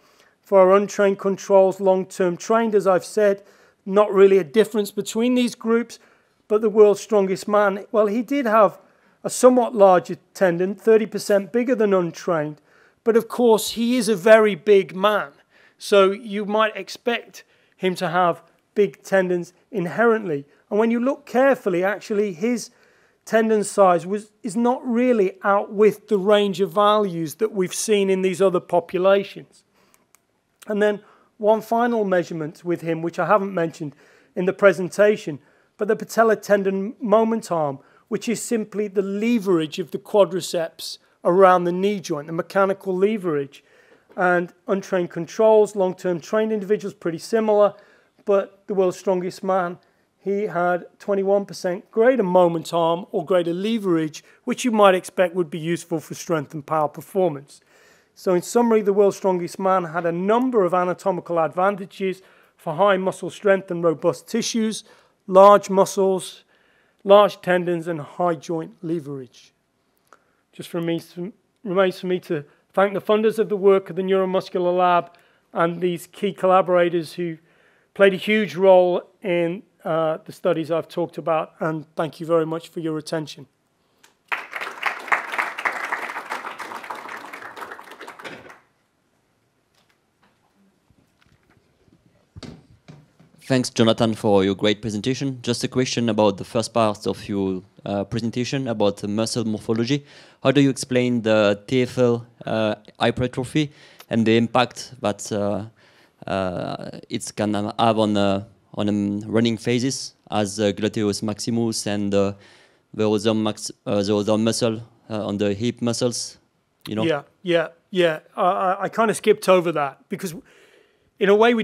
Speaker 3: for our untrained controls, long-term trained, as I've said. Not really a difference between these groups, but the world's strongest man, well, he did have a somewhat larger tendon, 30% bigger than untrained, but of course he is a very big man, so you might expect him to have big tendons inherently. And when you look carefully, actually his tendon size is not really out with the range of values that we've seen in these other populations. And then one final measurement with him, which I haven't mentioned in the presentation, but the patellar tendon moment arm, which is simply the leverage of the quadriceps around the knee joint, the mechanical leverage. And untrained controls, long-term trained individuals, pretty similar, but the world's strongest man, he had 21% greater moment arm or greater leverage, which you might expect would be useful for strength and power performance. So in summary, the world's strongest man had a number of anatomical advantages for high muscle strength and robust tissues, large muscles, large tendons, and high joint leverage. Just remains for me to thank the funders of the work of the Neuromuscular Lab and these key collaborators who played a huge role in the studies I've talked about, and thank you very much for your attention.
Speaker 4: Thanks, Jonathan, for your great presentation. Just a question about the first part of your presentation about the muscle morphology. How do you explain the TFL hypertrophy and the impact that it can have on running phases as gluteus maximus and the other muscle on the hip muscles? You know?
Speaker 3: Yeah. I kind of skipped over that because, in a way,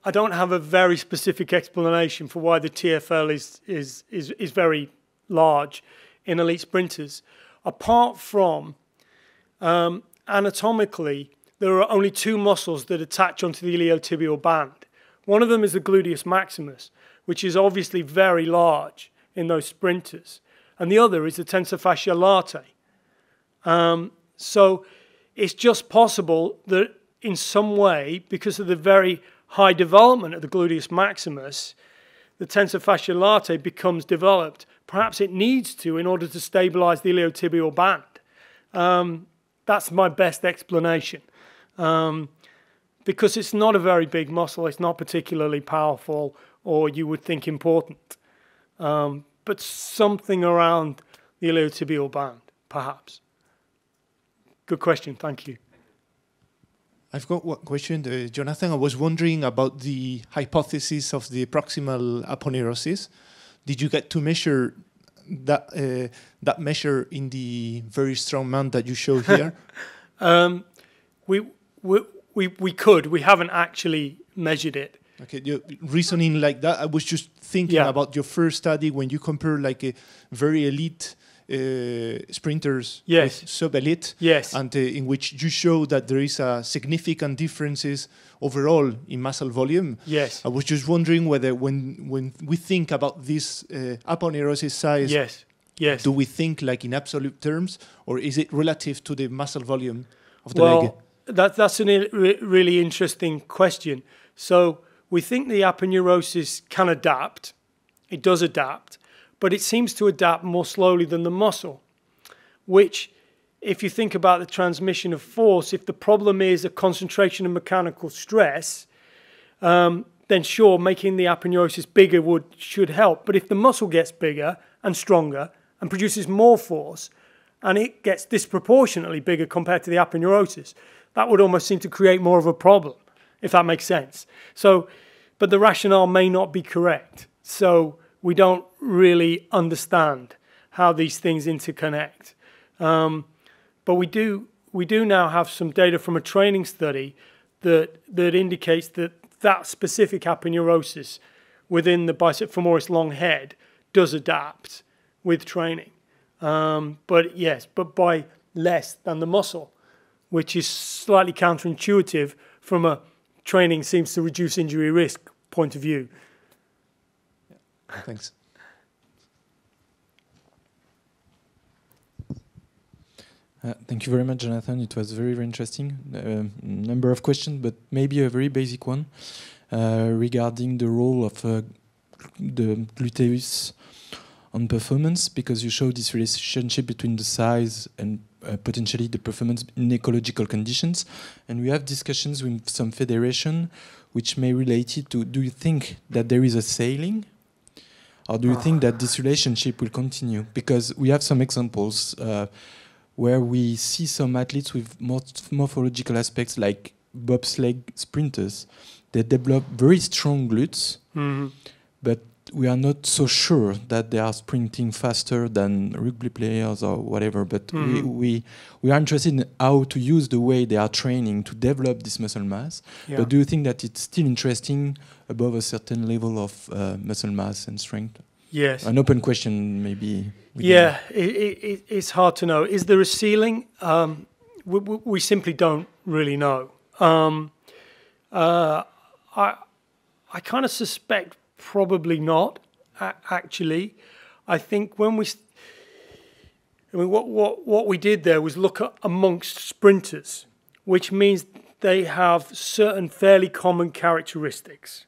Speaker 3: I don't have a very specific explanation for why the TFL is very large in elite sprinters. Apart from anatomically, there are only two muscles that attach onto the iliotibial band. One of them is the gluteus maximus, which is obviously very large in those sprinters, and the other is the tensor fasciae latae. So it's just possible that in some way, because of the very high development of the gluteus maximus, the tensor fasciae latae becomes developed. Perhaps it needs to in order to stabilize the iliotibial band. That's my best explanation. Because it's not a very big muscle, it's not particularly powerful, or you would think important. But something around the iliotibial band, perhaps. Good question, thank you.
Speaker 2: I've got one question, Jonathan. I was wondering about the hypothesis of the proximal aponeurosis. Did you get to measure that measure in the very strong man that you show here?
Speaker 3: We could. We haven't actually measured it.
Speaker 2: Okay, reasoning like that, I was just thinking about your first study when you compare like a very elite sprinters with sub-elite, and in which you show that there is a significant differences overall in muscle volume.
Speaker 3: Yes.
Speaker 2: I was just wondering whether when we think about this aponeurosis size, do we think like in absolute terms, or is it relative to the muscle volume of the leg?
Speaker 3: That's a really interesting question. So we think the aponeurosis can adapt. It does adapt. But it seems to adapt more slowly than the muscle, which, if you think about the transmission of force, if the problem is a concentration of mechanical stress, then sure, making the aponeurosis bigger should help. But if the muscle gets bigger and stronger and produces more force, and it gets disproportionately bigger compared to the aponeurosis, that would almost seem to create more of a problem, if that makes sense. So, but the rationale may not be correct. So we don't really understand how these things interconnect. But we do now have some data from a training study that indicates that specific aponeurosis within the bicep femoris long head does adapt with training. But by less than the muscle, which is slightly counterintuitive from a training seems to reduce injury risk point of view.
Speaker 2: Thanks.
Speaker 1: Thank you very much, Jonathan. It was very, very interesting. Number of questions, but maybe a very basic one regarding the role of the gluteus on performance, because you showed this relationship between the size and potentially the performance in ecological conditions. And we have discussions with some federation which may relate it to, do you think that there is a ceiling? Or do you think that this relationship will continue? Because we have some examples where we see some athletes with morphological aspects like bobsleigh sprinters. They develop very strong glutes, but we are not so sure that they are sprinting faster than rugby players or whatever. But we are interested in how to use the way they are training to develop this muscle mass. Yeah. But do you think that it's still interesting above a certain level of muscle mass and strength?
Speaker 3: Yes.
Speaker 1: An open question, maybe.
Speaker 3: Yeah, it's hard to know. Is there a ceiling? We simply don't really know. I kind of suspect probably not. Actually, I think when what we did there was look at amongst sprinters which means they have certain fairly common characteristics.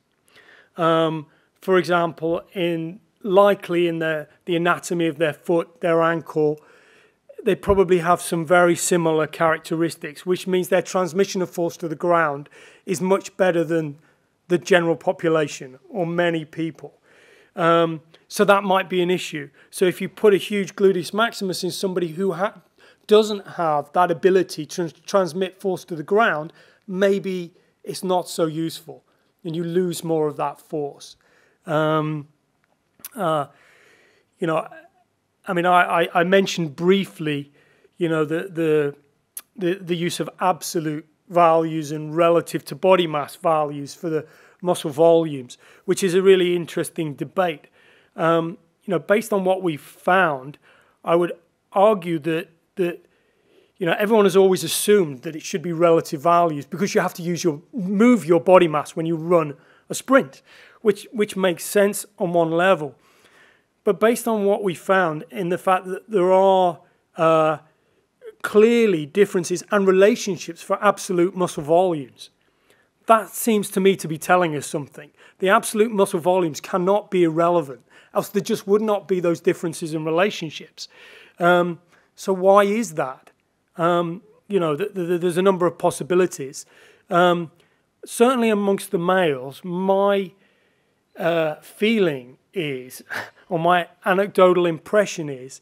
Speaker 3: For example, likely in the anatomy of their foot, their ankle, they probably have some very similar characteristics, which means their transmission of force to the ground is much better than the general population or many people. So that might be an issue. So if you put a huge gluteus maximus in somebody who doesn't have that ability to transmit force to the ground, maybe it's not so useful and you lose more of that force. You know, I mean, I mentioned briefly, you know, the use of absolute values and relative to body mass values for the muscle volumes, which is a really interesting debate. You know, based on what we've found, I would argue that you know, everyone has always assumed that it should be relative values because you have to move your body mass when you run a sprint, which makes sense on one level. But based on what we found in the fact that there are clearly differences and relationships for absolute muscle volumes, that seems to me to be telling us something. The absolute muscle volumes cannot be irrelevant, else there just would not be those differences in relationships. So why is that? You know, there's a number of possibilities. Certainly amongst the males, my feeling is, or my anecdotal impression is,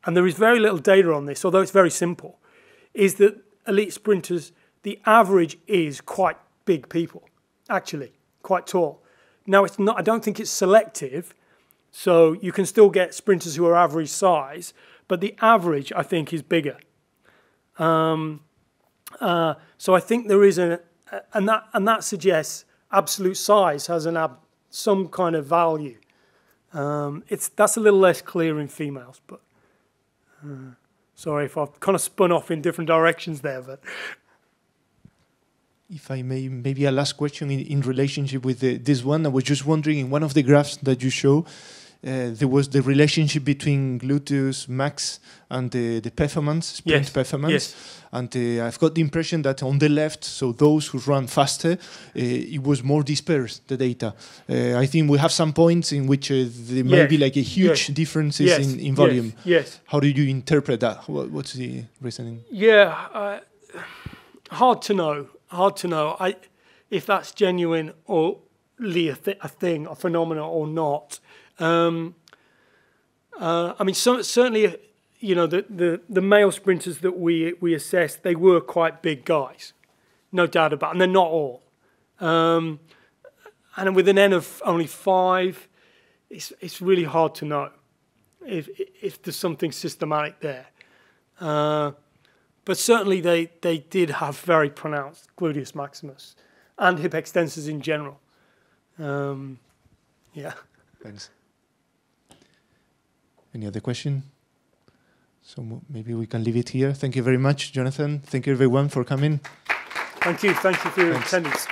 Speaker 3: and there is very little data on this, although it's very simple, is that elite sprinters, the average is quite big people, actually, quite tall. Now, it's not, I don't think it's selective, so you can still get sprinters who are average size, but the average, I think, is bigger. So I think there is and that suggests absolute size has some kind of value. That's a little less clear in females, but sorry if I've kind of spun off in different directions there. But
Speaker 5: if I may, maybe a last question in relationship with this one. I was just wondering, in one of the graphs that you show, there was the relationship between gluteus max and the performance, sprint performance. Yes. And I've got the impression that on the left, so those who run faster, it was more dispersed, the data. I think we have some points in which there may be like a huge differences in volume.
Speaker 3: Yes.
Speaker 5: How do you interpret that? What's the reasoning?
Speaker 3: Yeah, hard to know. Hard to know if that's genuine or a thing, a phenomenon or not. I mean, certainly, you know, the male sprinters that we assessed, they were quite big guys, no doubt about it, and they're not all. And with an N of only 5, it's really hard to know if there's something systematic there. But certainly they did have very pronounced gluteus maximus and hip extensors in general. Yeah.
Speaker 5: Thanks. Any other question? So maybe we can leave it here. Thank you very much, Jonathan. Thank you everyone for coming.
Speaker 3: Thank you for your attendance.